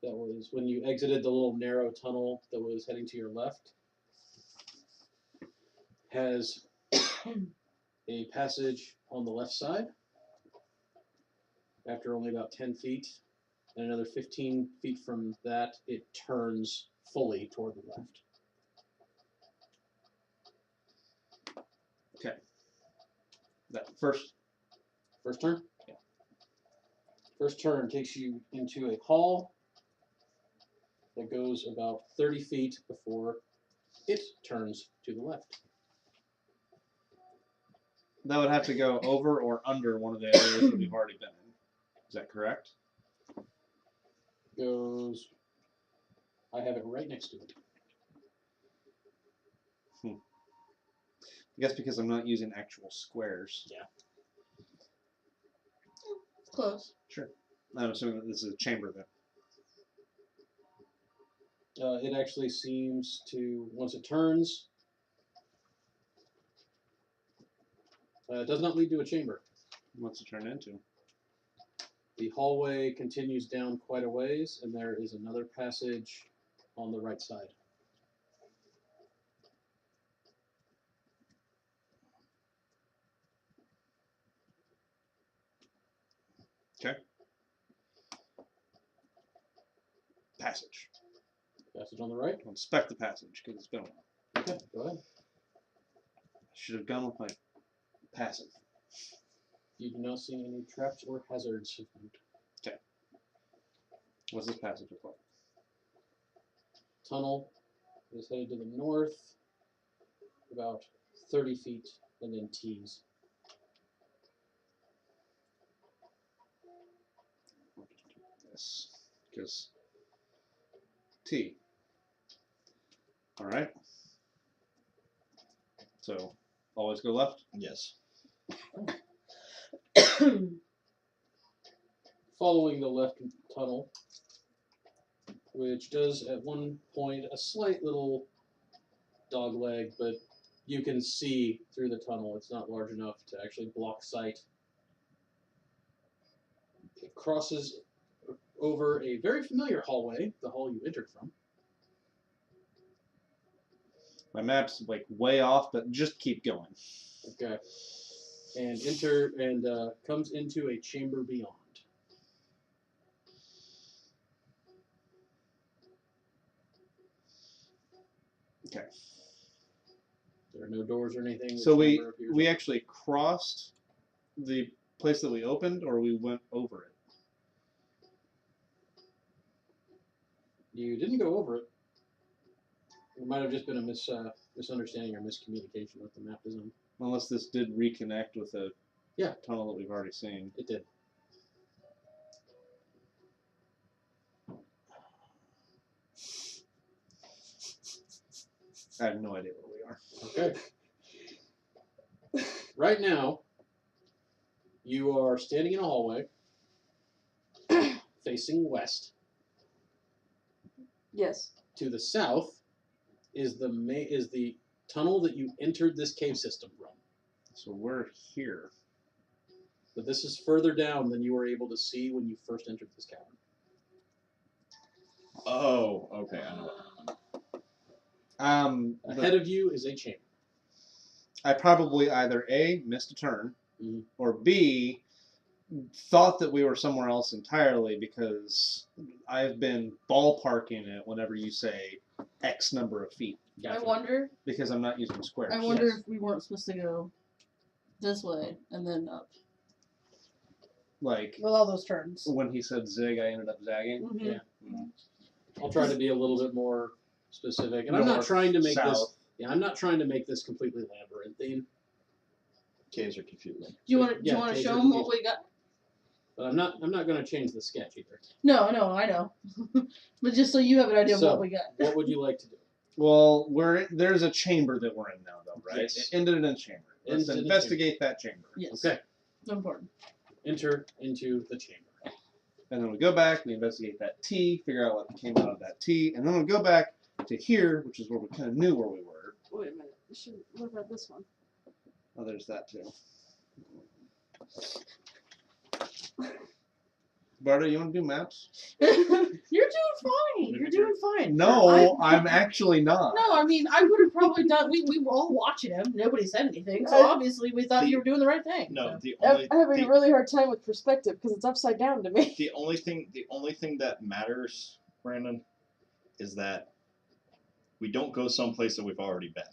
that was when you exited the little narrow tunnel that was heading to your left, has a passage on the left side after only about 10 feet, and another 15 feet from that, it turns fully toward the left. Okay. That first. First turn? Yeah. First turn takes you into a hall that goes about 30 feet before it turns to the left. That would have to go over or under one of the areas that we've already been in. Is that correct? Goes. I have it right next to it. I guess because I'm not using actual squares. Yeah. It's close. Sure. I'm assuming that this is a chamber then. It actually seems to, once it turns, it does not lead to a chamber. What's it turn into? The hallway continues down quite a ways, and there is another passage on the right side. Okay. Passage. Passage on the right? I'll inspect the passage because it's been a while. Okay, go ahead. I should have gone with my passive. You do not see any traps or hazards. Okay. What's this passage look like? Tunnel is headed to the north, about 30 feet, and then tees. This. Because T. Alright. So, always go left? Yes. Following the left tunnel, which does at one point a slight little dog leg, but you can see through the tunnel. It's not large enough to actually block sight. It crosses over a very familiar hallway, the hall you entered from. My map's like way off, but just keep going. Okay. And comes into a chamber beyond. Okay. There are no doors or anything. So The we chamber appears we open. actually crossed the place that we opened, or we went over it? You didn't go over it. It might have just been a misunderstanding or miscommunication with the map design. Unless this did reconnect with a Yeah. tunnel that we've already seen. It did. I have no idea where we are. Okay. Right now, you are standing in a hallway facing west. Yes. To the south is the tunnel that you entered this cave system from. So we're here. But this is further down than you were able to see when you first entered this cavern. Oh, okay. I know. Ahead of you is a chamber. I probably either A, missed a turn, Mhm. or B, thought that we were somewhere else entirely because I've been ballparking it whenever you say X number of feet. Gotcha. I wonder. Because I'm not using squares. I wonder Yes. if we weren't supposed to go this way and then up Like, with all those turns. when he said zig, I ended up zagging. Mhm. Yeah. Mm. I'll try to be a little bit more specific, and I'm not North, trying to make this. south. Yeah, I'm not trying to make this completely labyrinthine. Caves are confusing. Do you want to Yeah, show taser them what case. we got? But I'm not going to change the sketch either. No, I know. But just so you have an idea of So, what we got. What would you like to do? Well, there's a chamber that we're in now, though, right? Yes. It ended in a chamber. Let's Ends in a investigate that chamber. Yes. Okay, Important. enter into the chamber. And then we go back, we investigate that T, figure out what came out of that T, and then we go back to here, which is where we kind of knew where we were. Wait a minute. What about this one? Oh, there's that too. Barda, you want to do maps? You're doing fine. You're doing fine. No, I'm actually not. No, I mean, I would have probably done. We were all watching him. Nobody said anything, so obviously we thought you were doing the right thing. No, so. the I'm only having a really hard time with perspective because it's upside down to me. the only thing that matters, Brandon, is that we don't go someplace that we've already been.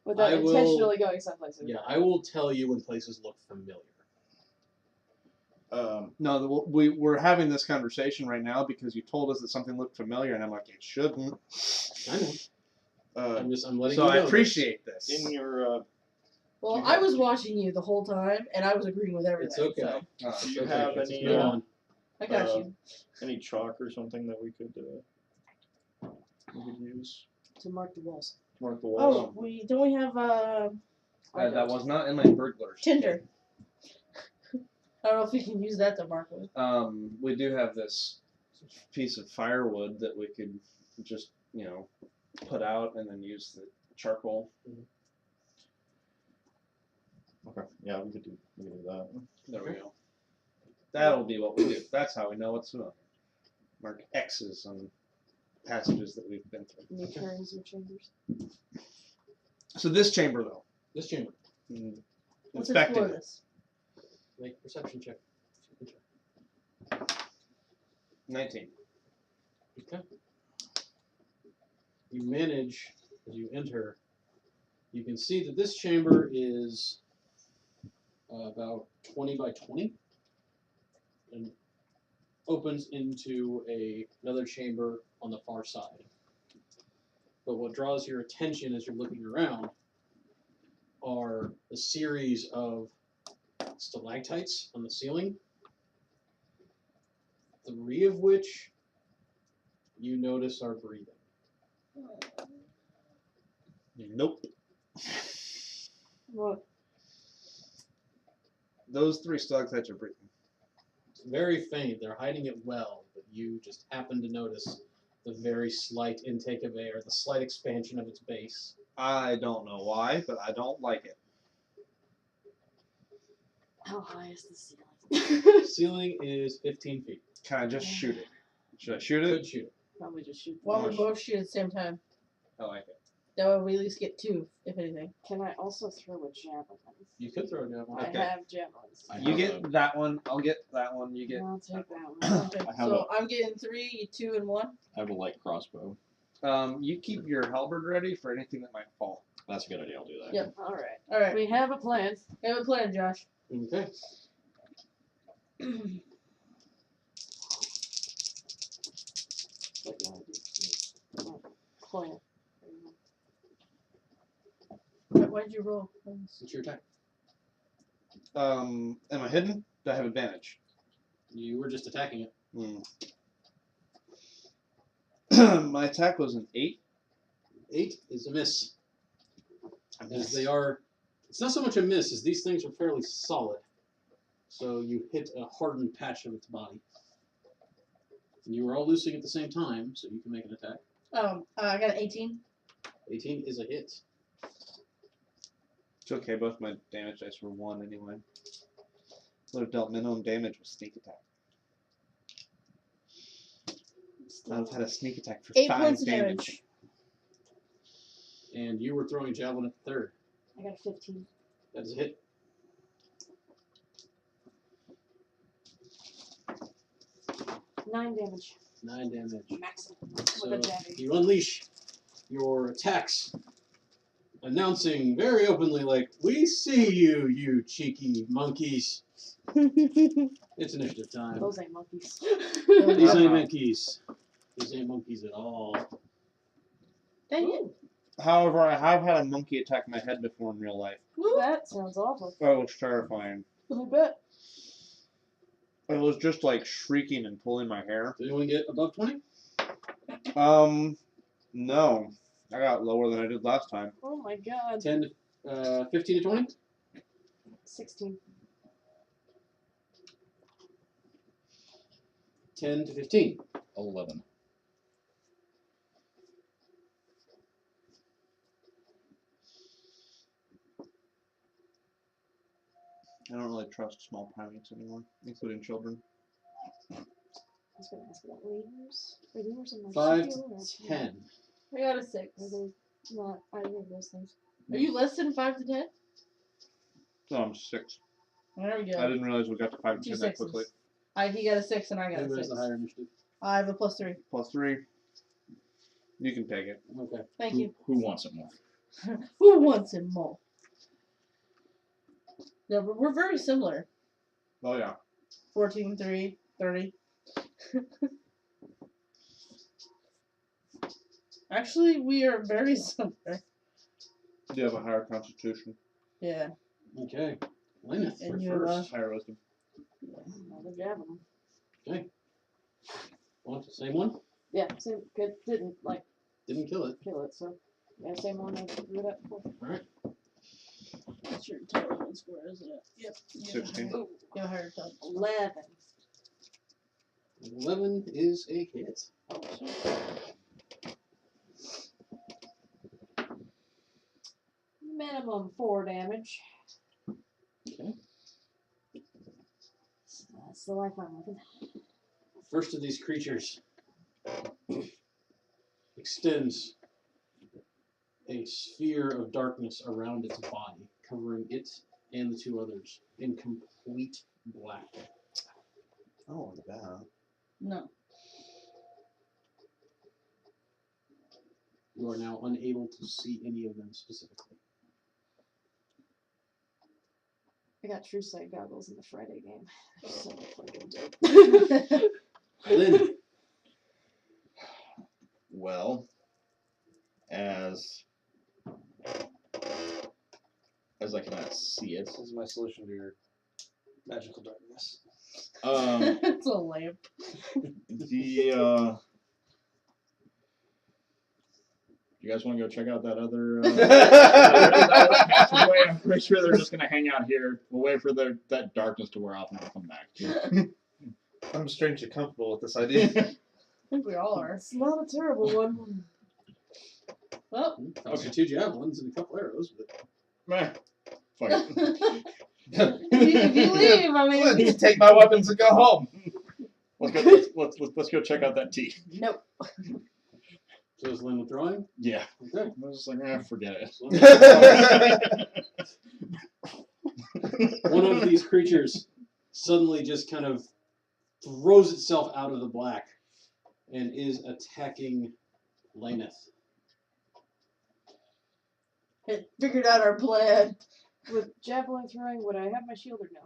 Without I will- intentionally going someplace. Yeah, I will tell you when places look familiar. No, we're having this conversation right now because you told us that something looked familiar, and I'm like, it shouldn't. I know. I'm letting So you know. I appreciate this. In your Well, you I have- was watching you the whole time, and I was agreeing with everything. It's okay. So do you Okay, have just any move on. I got you. any chalk or something that we could use To mark the walls. to mark the Oh, walls? don't we have That was not in my burglars. Tinder? I don't know if we can use that to mark with. We do have this piece of firewood that we could just, put out and then use the charcoal. Okay, yeah, we could do that. There we go. That'll be what we do. That's how we know what's familiar. Mark X's on passages that we've been through. New turns or chambers. So this chamber, though, This chamber. Let's inspecting explore it. this. Make a perception check. 19. Okay. You manage, as you enter, you can see that this chamber is about 20 by 20 and opens into another chamber on the far side. But what draws your attention as you're looking around are a series of stalactites on the ceiling, 3 of which you notice are breathing. Nope. What? Those 3 stalactites are breathing. It's very faint. They're hiding it well, but you just happen to notice the very slight intake of air, the slight expansion of its base. I don't know why, but I don't like it. How high is the ceiling? Ceiling is 15 feet. Can I just shoot it? Should I shoot it? Could shoot. Probably just shoot. Why don't we Gosh. both shoot at the same time? I like it. That way we at least get 2, if anything. Can I also throw a javelin? You could throw a javelin. Okay. I have javelins. I You have get that one. I'll get that one. You get. I'll take that one. Okay, I have so I'm getting 3, you 2, and 1. I have a light crossbow. You keep your halberd ready for anything that might fall. That's a good idea. I'll do that. Yep. All right. All right, We have a plan. we have a plan, Josh. Okay. What you want to do? Coin it. Why'd you roll? It's your attack. Am I hidden? Do I have advantage? You were just attacking it. My attack was an 8. 8 is a miss. As they are, it's not so much a miss as these things are fairly solid. So you hit a hardened patch of its body. And you are all loosing at the same time, so you can make an attack. I got an 18. 18 is a hit. It's okay. Both my damage dice were 1 anyway. Would have dealt minimum damage with sneak attack. I've had a sneak attack for 8 5 points of damage. damage. And you were throwing a javelin at the third. I got a 15. That is a hit. Nine damage. 9 damage. Maximum. So With a dagger. you unleash your attacks, announcing very openly, like, "We see you, you cheeky monkeys." It's initiative time. Those ain't monkeys. These ain't monkeys. These ain't monkeys at all. Dang it. However, I have had a monkey attack my head before in real life. That sounds awful. That was terrifying. I bet. It was just like shrieking and pulling my hair. Did anyone get above 20? No. I got lower than I did last time. Oh my god. 10 to 15 to 20? 16. 10 to 15. 11. I don't really trust small primates anymore, including children. I was going to ask about lemurs. Are lemurs a 5 marsupial to or 10. I got a 6. Are they not either of those things? Are you less than 5 to 10? No, I'm 6. There we I go. didn't realize we got to 5 to 2 10 that quickly. sixes. He got a 6 and I got Who a has 6. the higher initiative? I have a +3. Plus 3. You can take it. Okay. Thank you. Who wants it more? Who wants him more? Yeah, we're very similar. Oh, yeah. 14, 3, 30. Actually, we are very similar. You have a higher constitution. Yeah. Okay. Lainath, And you're you have first. Higher wisdom. Another javelin. Want the same one? Yeah, same. Good. Didn't like Didn't kill it. kill it, so yeah, same one I drew it up before. Alright. That's your intelligence score, isn't it? Yep. You have a 16. higher- You have a higher intelligence score. 11. 11 is a hit. Minimum 4 damage. Okay. So that's the lifeline weapon. First of these creatures extends a sphere of darkness around its body, covering it and the 2 others in complete black. Oh, like that. No. You are now unable to see any of them specifically. I got true sight goggles in the Friday game. So fucking dope. Lynn, Well, as I cannot see it, This is my solution to your magical darkness. It's a lamp. you guys want to go check out that other that passageway? I'm pretty sure they're just going to hang out here. We'll wait for that darkness to wear off and we'll come back. I'm strangely comfortable with this idea. I think we all are. It's not a terrible one. Well, toss you 2 javelins and a couple arrows, but Meh. Fuck it. if you leave, I mean. Let me take my weapons and go home. Let's go check out that tea. Nope. so is Lynn withdrawing? Yeah. Okay. I was just like, forget it. One of these creatures suddenly just kind of throws itself out of the black and is attacking Lainath. It figured out our plan. With javelin throwing, would I have my shield or no?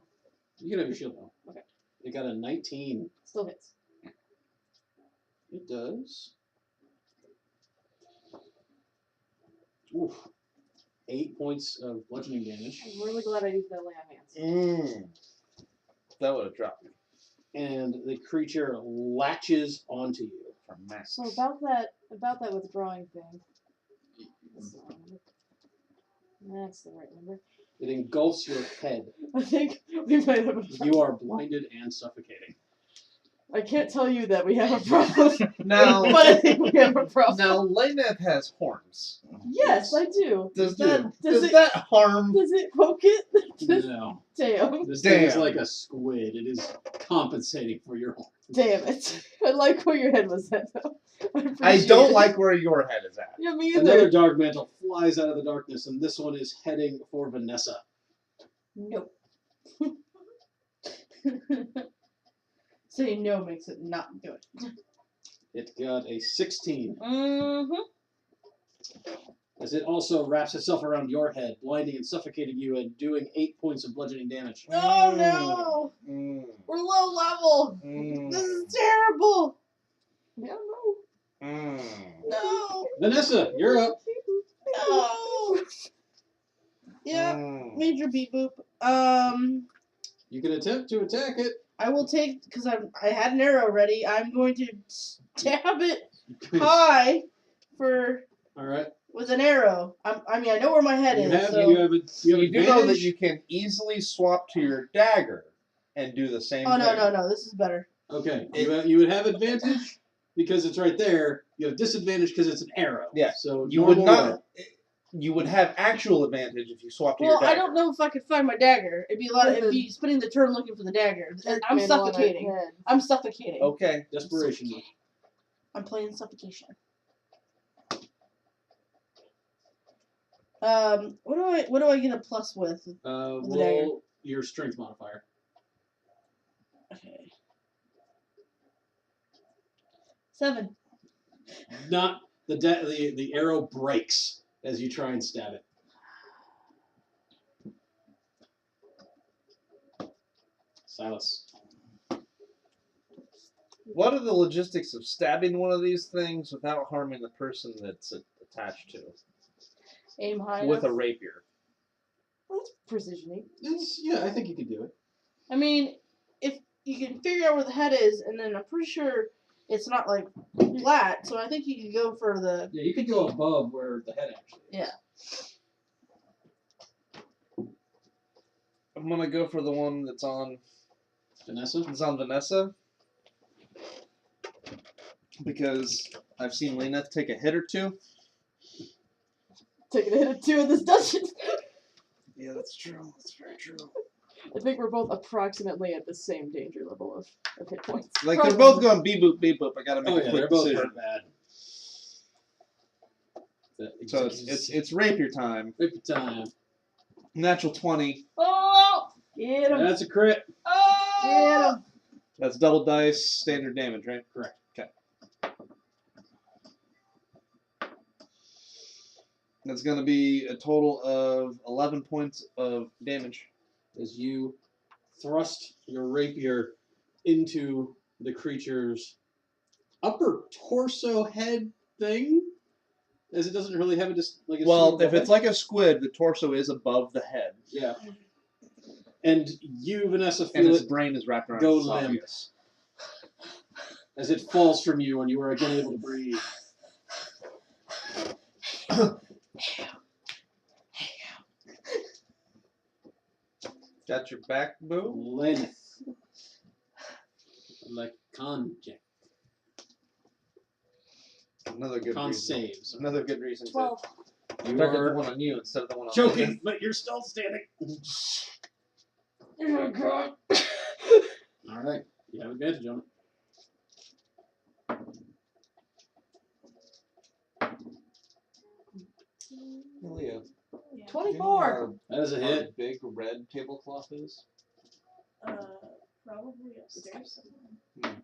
You can have your shield now. Okay. It got a 19. Still hits. It does. Oof. 8 points of bludgeoning damage. I'm really glad I used that lay on hands. That would have dropped me. And the creature latches onto you. For max. So about that withdrawing thing. That's the right number. It engulfs your head. I think we might have a problem. You are blinded and suffocating. I can't tell you that we have a problem, Now, but I think we have a problem. now Lainath has horns. Yes, I do. Does Does it- that harm? Does it poke it? No. Damn. This thing is Damn. like a squid. It is compensating for your horn. Damn it. I like where your head was at, though. I appreciate don't it. like where your head is at. Yeah, me Another either. dark mantle flies out of the darkness, and this one is heading for Vanessa. Nope. Saying no makes it not good. It got a 16. Mm-hmm. As it also wraps itself around your head, blinding and suffocating you and doing 8 points of bludgeoning damage. Oh no! Mm, We're low level! mm, This is terrible! Yeah, mm. No! Vanessa, you're up. No! Yeah, Mm. major beep boop. You can attempt to attack it. I will take, because I had an arrow ready, I'm going to stab it high Alright. with an arrow. I mean, I know where my head You is, have, so... you have You do know that advantage. you can easily swap to your dagger and do the same Oh, thing. no, this is better. Okay. You would have advantage because it's right there. You have disadvantage because it's an arrow. Yeah. So You would normal not. roll. you would have actual advantage if you swapped to your Well, dagger. I don't know if I could find my dagger. It'd be a lot. It'd be spending the turn looking for the dagger. I'm Mantle on our suffocating. head. I'm suffocating. Okay. Desperation. I'm playing suffocation. What do I get a plus with? the dagger. Roll your strength modifier. Okay. 7. Not the arrow breaks as you try and stab it. Silas. What are the logistics of stabbing one of these things without harming the person that's attached to it? Aim high. With a enough. rapier. That's precisioning. Yeah, I think you could do it. I mean, if you can figure out where the head is, and then I'm pretty sure it's not like flat, so I think you could go for the. Yeah, you could go above where the head actually is. Yeah. I'm gonna go for the one that's on Vanessa? Vanessa. Because I've seen Lainath take a hit or two. Taking a hit or 2 in this dungeon. Yeah, that's true. That's very true. I think we're both approximately at the same danger level of hit points. Like, they're both going beep boop, beep boop. I gotta make Oh a yeah, quick they're both decision. hurt bad. So it's rapier time. Rapier time. Natural 20. Oh! Get him! That's a crit. Oh! Get him! That's double dice, standard damage, right? Correct. Okay. That's gonna be a total of 11 points of damage. As you thrust your rapier into the creature's upper torso head thing, as it doesn't really have a like. Well, if it's like a squid, the torso is above the head, yeah, and you, Vanessa, and feel its it brain is wrapped around go its limp. esophagus. As it falls from you, and you are again able to breathe. Got your back, boo? Lainath, like conject, Another good con reason. saves. Another good reason 12. to You target the are one on you instead of the one on choking, me. but you're still standing. Oh god. All right, you have advantage on it. Leah, Yeah. 24! That is a how hit. big red tablecloth is? Probably upstairs somewhere.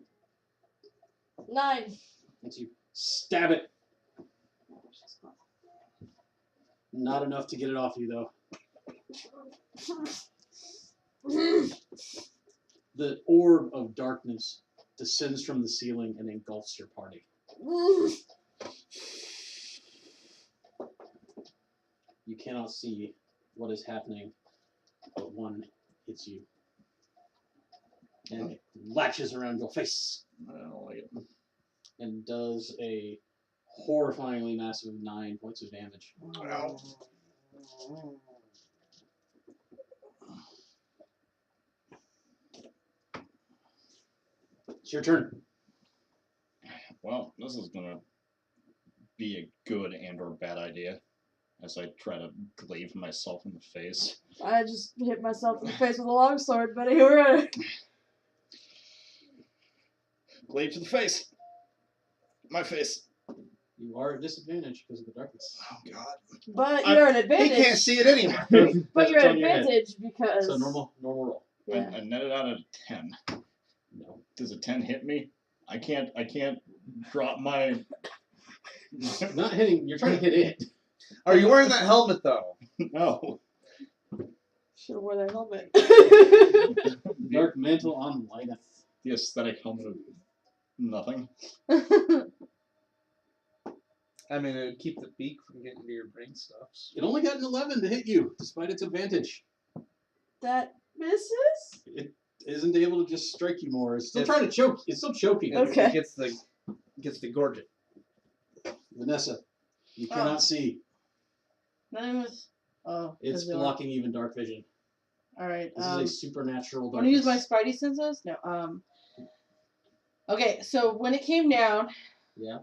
9. Once you stab it. Not enough to get it off you, though. The orb of darkness descends from the ceiling and engulfs your party. You cannot see what is happening, but one hits you and latches around your face I don't like it. and does a horrifyingly massive 9 points of damage. It's your turn. Well, this is gonna be a good and or bad idea as I try to glaive myself in the face. I just hit myself in the face with a longsword, but anyway. Glaive to the face. My face. You are at disadvantage because of the darkness. Oh God. But you're at He advantage. can't see it anymore. But you're It's at on your head. advantage because. So normal roll. Yeah. I netted out at a 10. No. Does a 10 hit me? I can't drop my. Not hitting. You're trying to hit it. Are you wearing that helmet though? No. Should have worn that helmet. Dark mantle on Lainath. The aesthetic helmet of nothing. I mean, it would keep the beak from getting to your brain stuffs. It only got an 11 to hit you, despite its advantage. That misses? It isn't able to just strike you more. It's still Yes. trying to choke. It's still choking. Okay. It gets to gorge it. Vanessa, you cannot see. Nothing with. Oh. It's blocking even dark vision. Alright. This is a supernatural Want to use darkness. my spidey senses? No. Okay, so when it came down. Yeah.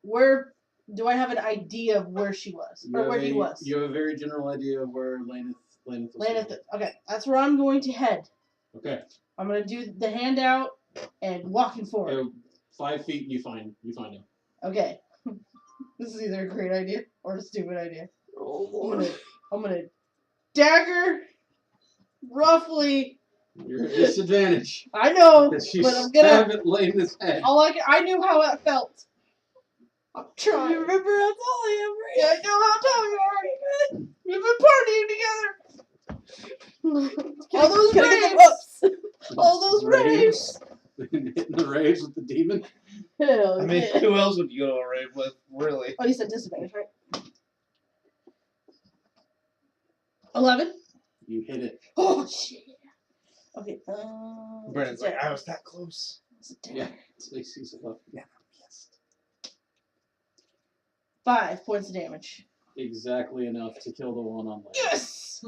Where Do I have an idea of where she was or where he was? You have a very general idea of where Lainath was. Lainath. Okay, that's where I'm going to head. Okay. I'm gonna do the handout and walking forward. 5 feet, you find him. Okay. This is either a great idea or a stupid idea. Oh, I'm gonna dagger roughly. You're at disadvantage. I know, Because you but I'm stab gonna. at Lainath's head. I knew how it felt. I'm trying. You remember how tall I am, right? Yeah, I know how tall you are. We've been partying together. All those Gotta get them raves. ups. All those raves. Hitting the raves with the demon. Hell I mean, yeah. who else would you go to a rave with? Really? Oh, you said disadvantage, right? 11. You hit it. Oh shit. Okay. Brennan's like, I was that close. Yeah. Stacy's up. Yeah. 5 points of damage. Exactly enough to kill the one on Lainath. Yes.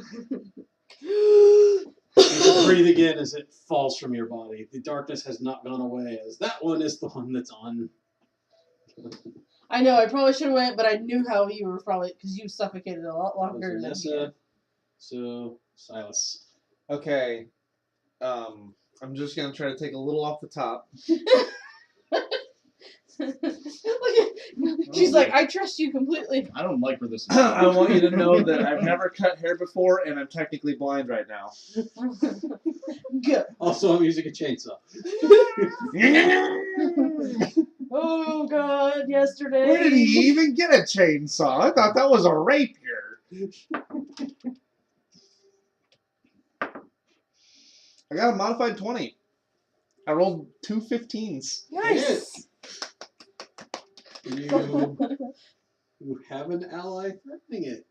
You can breathe again as it falls from your body. The darkness has not gone away, as that one is the one that's on. I know. I probably should have went, but I knew how you were probably because you suffocated a lot longer than Vanessa. he did. So Silas. Okay. I'm just gonna try to take a little off the top. Look at, she's like, I trust you completely. I don't like where this is. I want you to know that I've never cut hair before, and I'm technically blind right now. Good. Also, I'm using a chainsaw. Oh God! Yesterday. Where did he even get a chainsaw? I thought that was a rapier. I got a modified 20. I rolled 2 15s. Nice. You have an ally threatening it.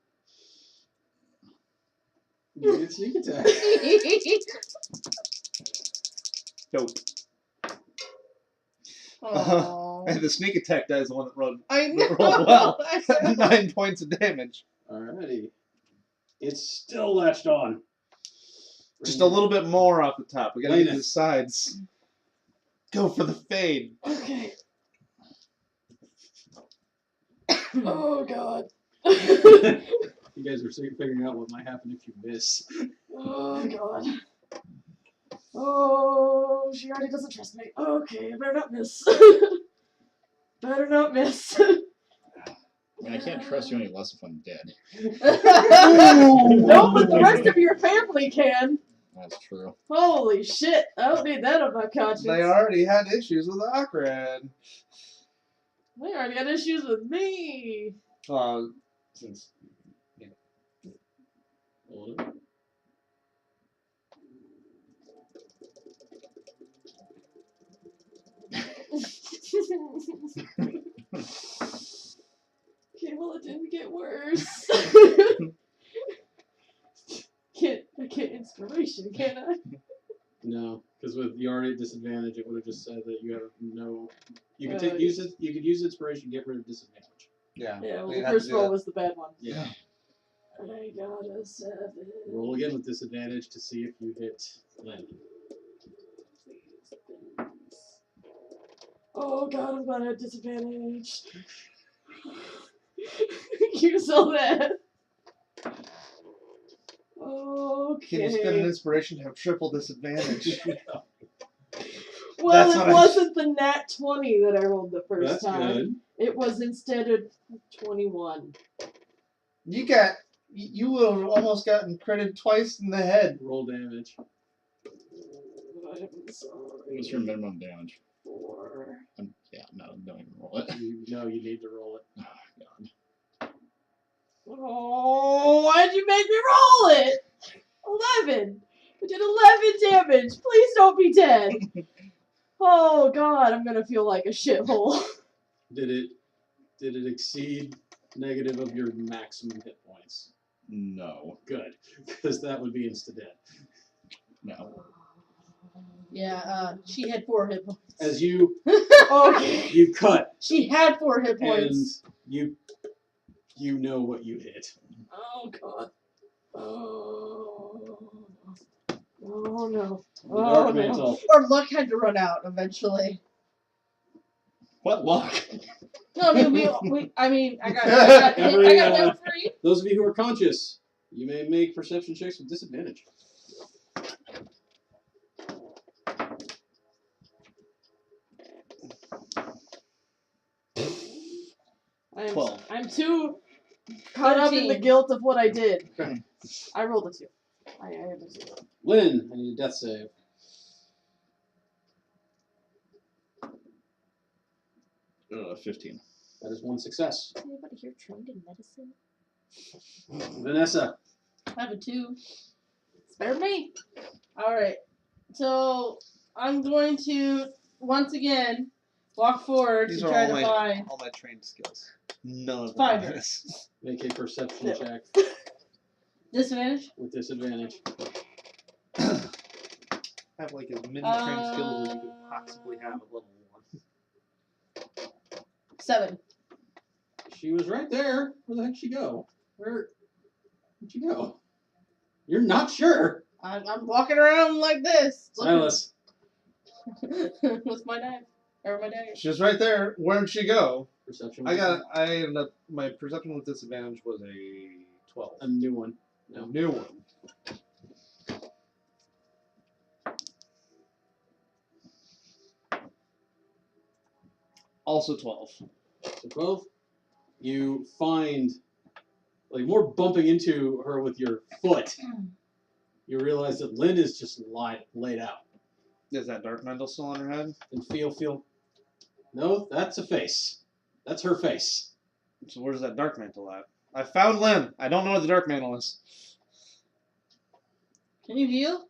You get sneak attack. Dope. Aww. And the sneak attack die is the one that rolled I know. rolled well. I know. 9 points of damage. Alrighty. It's still latched on. Just a little bit more off the top. We gotta get Lainath. to the sides. Go for the fade. Okay. Oh God. You guys are figuring out what might happen if you miss. Oh God. Oh, she already doesn't trust me. Okay, I better not miss. Better not miss. I mean, I can't trust you any less if I'm dead. No, but the rest of your family can. That's true. Holy shit! I don't need that on my conscience. They already had issues with Akran. They already got issues with me. Since Hold it. Okay, well, it didn't get worse. I can't inspiration, can I? No, because with you already at disadvantage, it would have just said that you have no. You could Uh, use it. You could use inspiration, get rid of disadvantage. yeah. Yeah, well, We'd the have to first do roll that. was the bad one. Yeah. I got a 7. Roll again with disadvantage to see if you hit Lynn. Please, please. Oh God, I'm gonna have disadvantage. You saw that. Okay. Can you spend an inspiration to have triple disadvantage? Well, That's it what I- wasn't the nat 20 that I rolled the first That's time. good. It was instead of 21. You would have almost gotten critted twice in the head. Roll damage. I'm sorry. What's your minimum damage? 4. Yeah, no, don't even roll it. You need to roll it. Oh, God. Oh, why'd you make me roll it? 11. I did 11 damage. Please don't be dead. Oh God, I'm gonna feel like a shithole. Did it exceed negative of your maximum hit points? No. Good, because that would be insta dead. No. Yeah. She had 4 hit points. As you Okay. you cut She had 4 hit points. and you know what you hit. Oh God. Oh. Oh no. The Oh dark no. mantle. Or luck had to run out eventually. What luck? No, I mean, I got level 3. Those of you who are conscious, you may make perception checks with disadvantage. I'm too caught up in the 13. guilt of what I did. Okay. I rolled a 2. I have a 2. Lynn, I need a death save. Uh, 15. That is one success. Is anybody here trained in medicine? Vanessa. I have a 2. Spare me. Alright. So, I'm going to, once again, walk forward These to are try all to my find. all my trained skills. None of them. Find are her. this. Make a perception No. check Disadvantage? with disadvantage. I have like as many trained skills as you could possibly have at level 1. 7. She was right there. Where the heck did she go? Where'd she go? You're not sure. I'm walking around like this. Silas. With my knife. Or my dagger. She's right there. Where'd she go? Perception. I ended up, my perception with disadvantage was a 12. a new one. A No. new one. Also 12. So 12. You find, like, more bumping into her with your foot. You realize that Lynn is just laid out. Is that dark mantle still on her head? And feel. No, that's a face. That's her face. So where's that dark mantle at? I found Lynn. I don't know where the dark mantle is. Can you heal?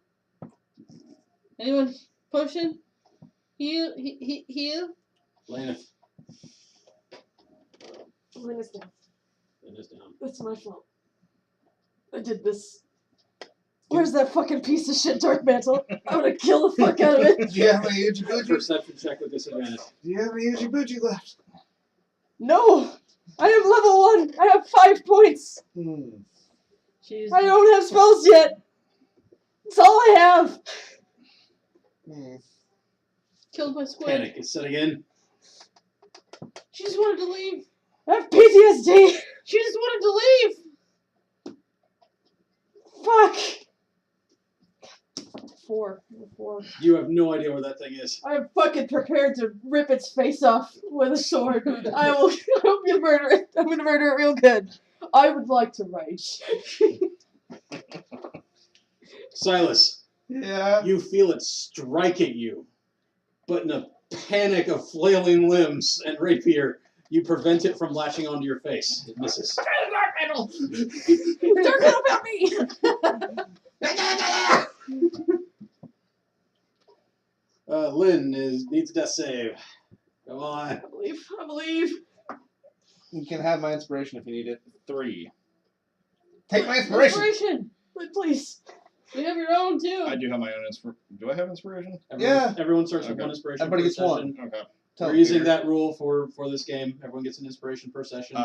Anyone? Potion? Heal? Heal? Lainath. Lynn is down. Lynn is down. It's my fault. I did this. Where's that fucking piece of shit dark mantle? I'm gonna kill the fuck out of it. Do you have any Uji-Buji? Perception check with disadvantage. Do you have any Uji-Buji left? No! I am level 1! I have 5 points! She's I don't have spells yet! That's all I have! killed my squid. Panic is setting in. She just wanted to leave. I have PTSD! She just wanted to leave. Fuck! 4. You have no idea where that thing is. I'm fucking prepared to rip its face off with a sword. I'm gonna murder it. I'm gonna murder it real good. I would like to rage. Silas, Yeah. you feel it strike at you, but in a panic of flailing limbs and rapier, you prevent it from latching onto your face. It misses. Dark metal about me! Lynn needs a death save. Come on. I believe. You can have my inspiration if you need it. 3. Take my inspiration! Inspiration. Please. You have your own too. I do have my own inspiration. Do I have inspiration? Everyone starts with Okay. one inspiration Everybody per gets session. one. Okay. Tell We're me, using Peter. that rule for this game. Everyone gets an inspiration per session.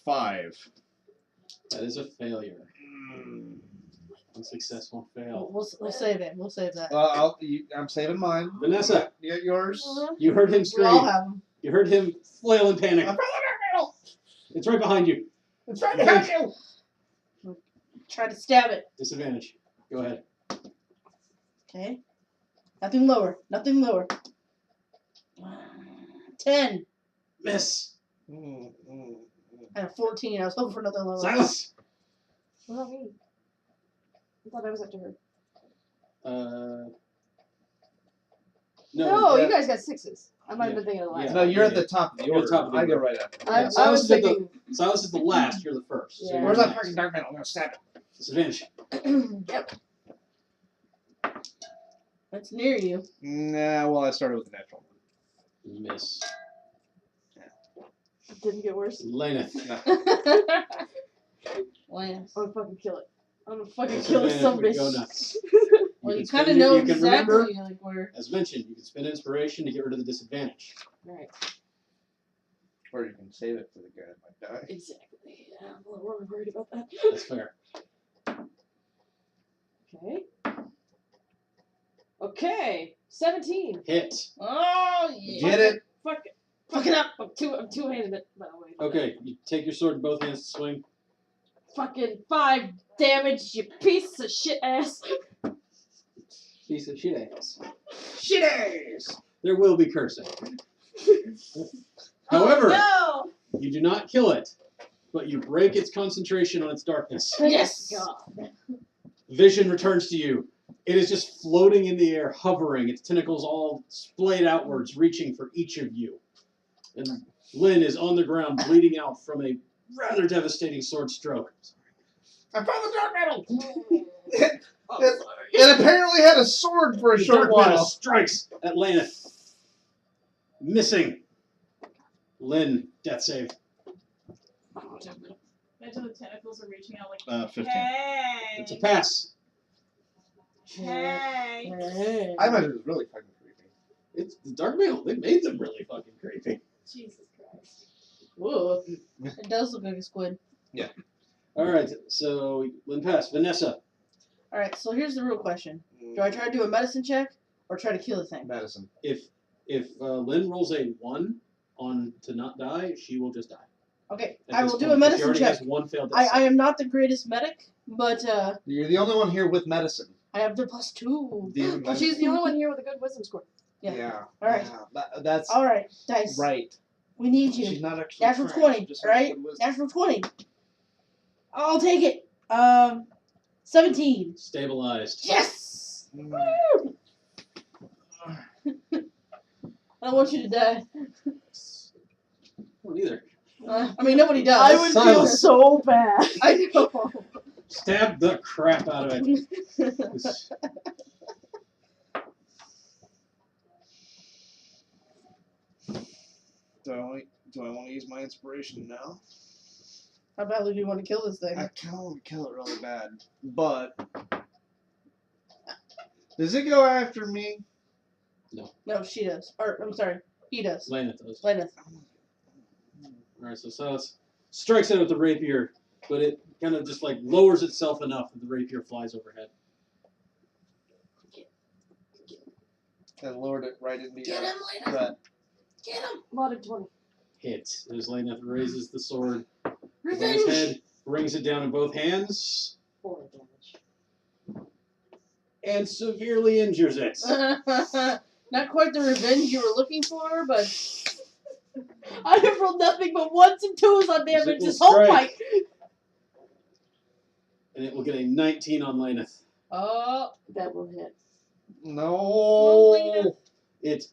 5. That is a failure. Unsuccessful fail. We'll save it. We'll save that. I'm saving mine. Vanessa, You get yours. you heard him We scream. all have them. You heard him flail in panic. It's right behind you. It's right behind you! Try to stab it. Disadvantage. Go ahead. Okay. Nothing lower. Nothing lower. 10. Miss. I had a 14. I was hoping for nothing lower. Silas. What about me? I thought I was after her. No. You guys got 6s. I might have been thinking of the last. Yeah. No, you're at the top of the You're order. top of the I go order. right after. I Silas was is at thinking. Silas is the last. You're the first. So Yeah. you're Where's that next. fucking dark mantle? I'm gonna stab it. Disadvantage. Yep. It's near you. Nah, well, I started with the natural. Miss. It didn't get worse. Lainath. Lance. I'm gonna fucking kill it. I'm gonna fucking kill this Disadvantage some would go bitch. nuts. Well, you can kind of spend know you can exactly remember, like where. as mentioned, you can spend inspiration to get rid of the disadvantage. Right. Or you can save it for the guy that might die. Exactly. Yeah, I'm a little worried about that. That's fair. Okay. Okay. 17. Hit. Oh yeah. Get it? Fuck it. Fuck it up. I'm two-handed it, by the way. Okay, you take your sword in both hands to swing. Fucking 5 damage, you piece of shit ass. Piece of shit ass. Shit ass. There will be cursing. However, No! you do not kill it, but you break its concentration on its darkness. Yes. God. Vision returns to you. It is just floating in the air, hovering, its tentacles all splayed outwards, reaching for each of you. And Lynn is on the ground, bleeding out from a rather devastating sword stroke. I found the dark metal. It apparently had a sword for a The short dark metal while. strikes at Lainath. Missing. Lynn, death save. Imagine the tentacles are reaching out like, 15. hey! It's a pass. Hey! I imagine it was really fucking creepy. It's the dark metal. They made them really fucking creepy. Jesus Christ. Whoa. It does look like a squid. All right, so Lynn passed. Vanessa. Alright, so here's the real question. Do I try to do a medicine check or try to kill the thing? Medicine? If Lynn rolls a 1 on to not die, she will just die. Okay, At I this will do point, a 'cause medicine She already check. has 1 failed death I save. am not the greatest medic, but You're the only one here with medicine. I have the +2. Do you Well, she's the only one here with a good wisdom score. Yeah. All Alright. That's Alright, dice. right. We need you. She's not actually Natural trash, 20, just has right? good wisdom. Natural 20. I'll take it. 17. Stabilized. Yes! Mm. Woo! I don't want you to die. Well, neither. I mean, nobody does. I would feel Silence. so bad. I know. Stab the crap out of it. Do I want to use my inspiration now? How badly do you want to kill this thing? I kind of want to kill it really bad, but does it go after me? No, she does. Or, I'm sorry, he does. Lainath does. Lainath. Alright, so Silas strikes it with the rapier, but it kind of just like lowers itself enough that the rapier flies overhead. And lowered it right into Get your him, Lainath. threat. Get him. Modded 20. Hit. As Lainath raises the sword above his Revenge. head, brings it down in both hands, 4 damage. and severely injures it. Not quite the revenge you were looking for, but I have rolled nothing but 1s and 2s on Yes, it damage will this whole strike. fight. And it will get a 19 on Lainath. oh, That will hit. No. It,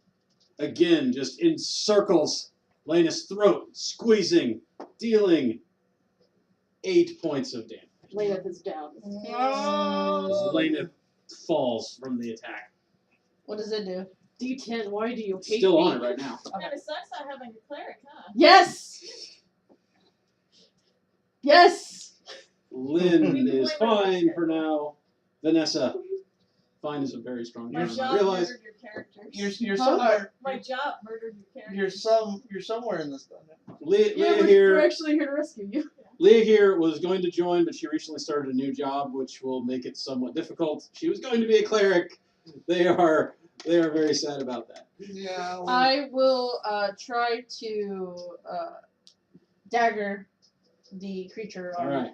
again, just encircles Lainath's throat, squeezing, dealing 8 points of damage. Lainath is down. no. Lainath falls from the attack. What does it do? D10, why do you hate Still me? on it right now. Kind of sucks not having a cleric, huh? Yes! Yes! Lynn is fine for now. Vanessa, fine is a very strong My term. job Realize murdered your characters. You're somewhere. My job murdered your characters. You're somewhere in this dungeon. Leah Yeah, we're here. actually here to rescue you. Leah here was going to join, but she recently started a new job, which will make it somewhat difficult. She was going to be a cleric. They are very sad about that. Yeah. I will try to dagger the creature on Alright.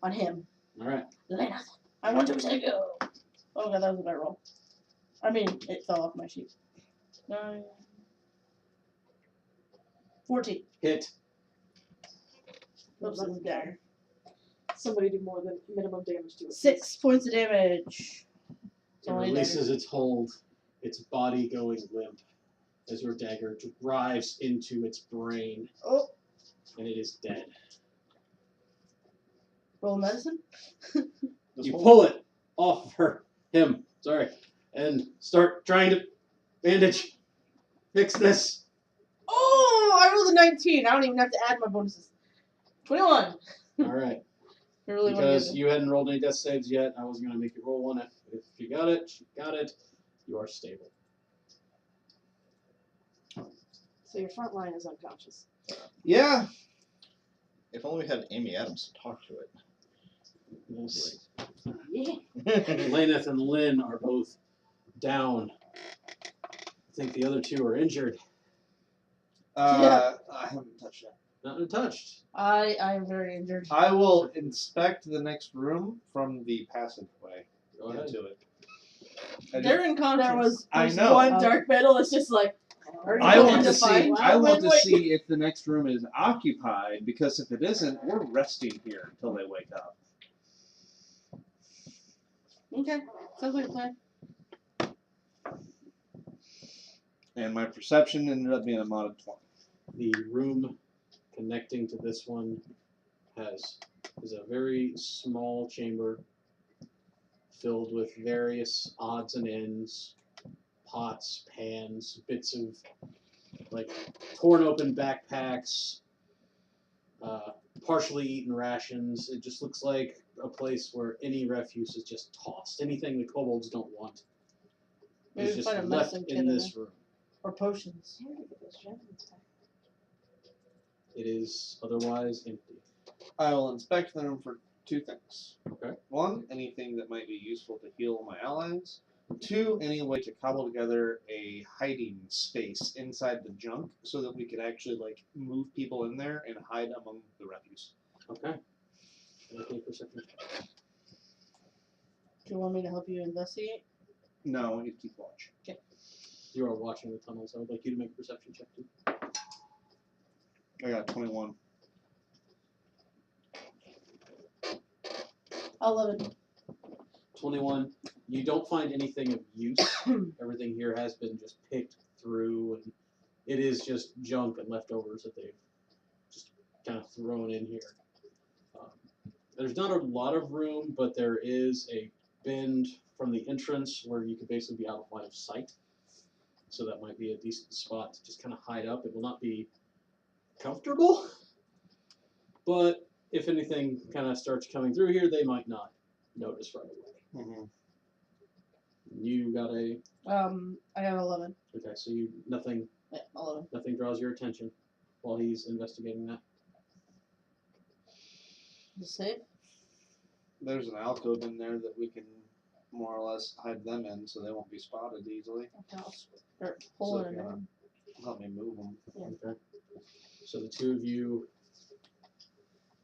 on him. All right. Lainath, I want to take you. Oh god, that was a bad roll. I mean, it fell off my sheet. 9, 14. Hit. Oops, that's a dagger. Somebody do more than minimum damage to it. 6 points of damage. It releases its hold, its body going limp as your dagger drives into its brain, Oh, and it is dead. roll medicine. You pull it off of him, and start trying to bandage. Fix this. Oh, I rolled a 19. I don't even have to add my bonuses. 21. All right. I really want to Because get you hadn't rolled any death saves yet, I wasn't going to make you roll one. If you got it, you are stable. So your front line is unconscious. Yeah. If only we had Amy Adams to talk to it. We'll see. Yeah. Lainath and Lynn are both down. I think the other two are injured. I haven't touched that. Not untouched. I am very injured. I will inspect the next room from the passageway Go ahead. into it. I They're just- unconscious. I There's know. one dark middle that's just like. I want to identified. see. Wow, I want to wait. see if the next room is occupied. Because if it isn't, we're resting here until they wake up. Okay, sounds like a plan. And my perception ended up being a modded 20. The room connecting to this one is a very small chamber filled with various odds and ends, pots, pans, bits of like torn open backpacks, partially eaten rations. It just looks like a place where any refuse is just tossed. Anything the kobolds don't want Maybe is just find a left medicine kit in in this room. Or potions. It is otherwise empty. I will inspect the room for 2 things. Okay. 1, anything that might be useful to heal my allies. 2, any way to cobble together a hiding space inside the junk so that we could actually like move people in there and hide among the refuse. Okay. Okay, perception. Do you want me to help you investigate? No, you keep watch. You are watching the tunnels. I would like you to make a perception check too. I got 21. 11. 21. You don't find anything of use. Everything here has been just picked through, and it is just junk and leftovers that they've just kind of thrown in here. There's not a lot of room, but there is a bend from the entrance where you could basically be out of line of sight. So that might be a decent spot to just kind of hide up. It will not be comfortable, but if anything kind of starts coming through here, they might not notice right away. Mm-hmm. You got a I got 11. okay, so you nothing Yeah, 11. draws your attention while he's investigating that. The safe? There's an alcove in there that we can more or less hide them in so they won't be spotted easily. Okay, I'll start pulling it in. Help me move them. Okay. So the two of you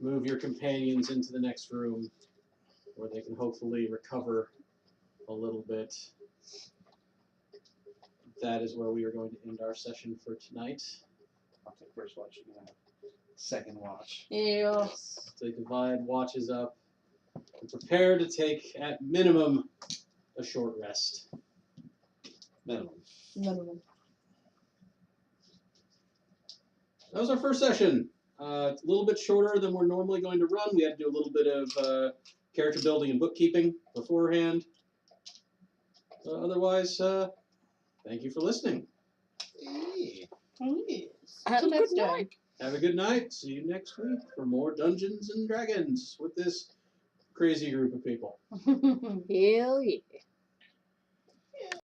move your companions into the next room where they can hopefully recover a little bit. That is where we are going to end our session for tonight. I'll take first watch. You can have second watch. Yes. So they divide watches up and prepare to take, at minimum, a short rest. Minimum. Minimum. That was our first session. It's a little bit shorter than we're normally going to run. We had to do a little bit of character building and bookkeeping beforehand. Otherwise, thank you for listening. Hey. Oh, yes. Have Till a next good time. night. Have a good night. See you next week for more Dungeons and Dragons with this crazy group of people. Hell yeah.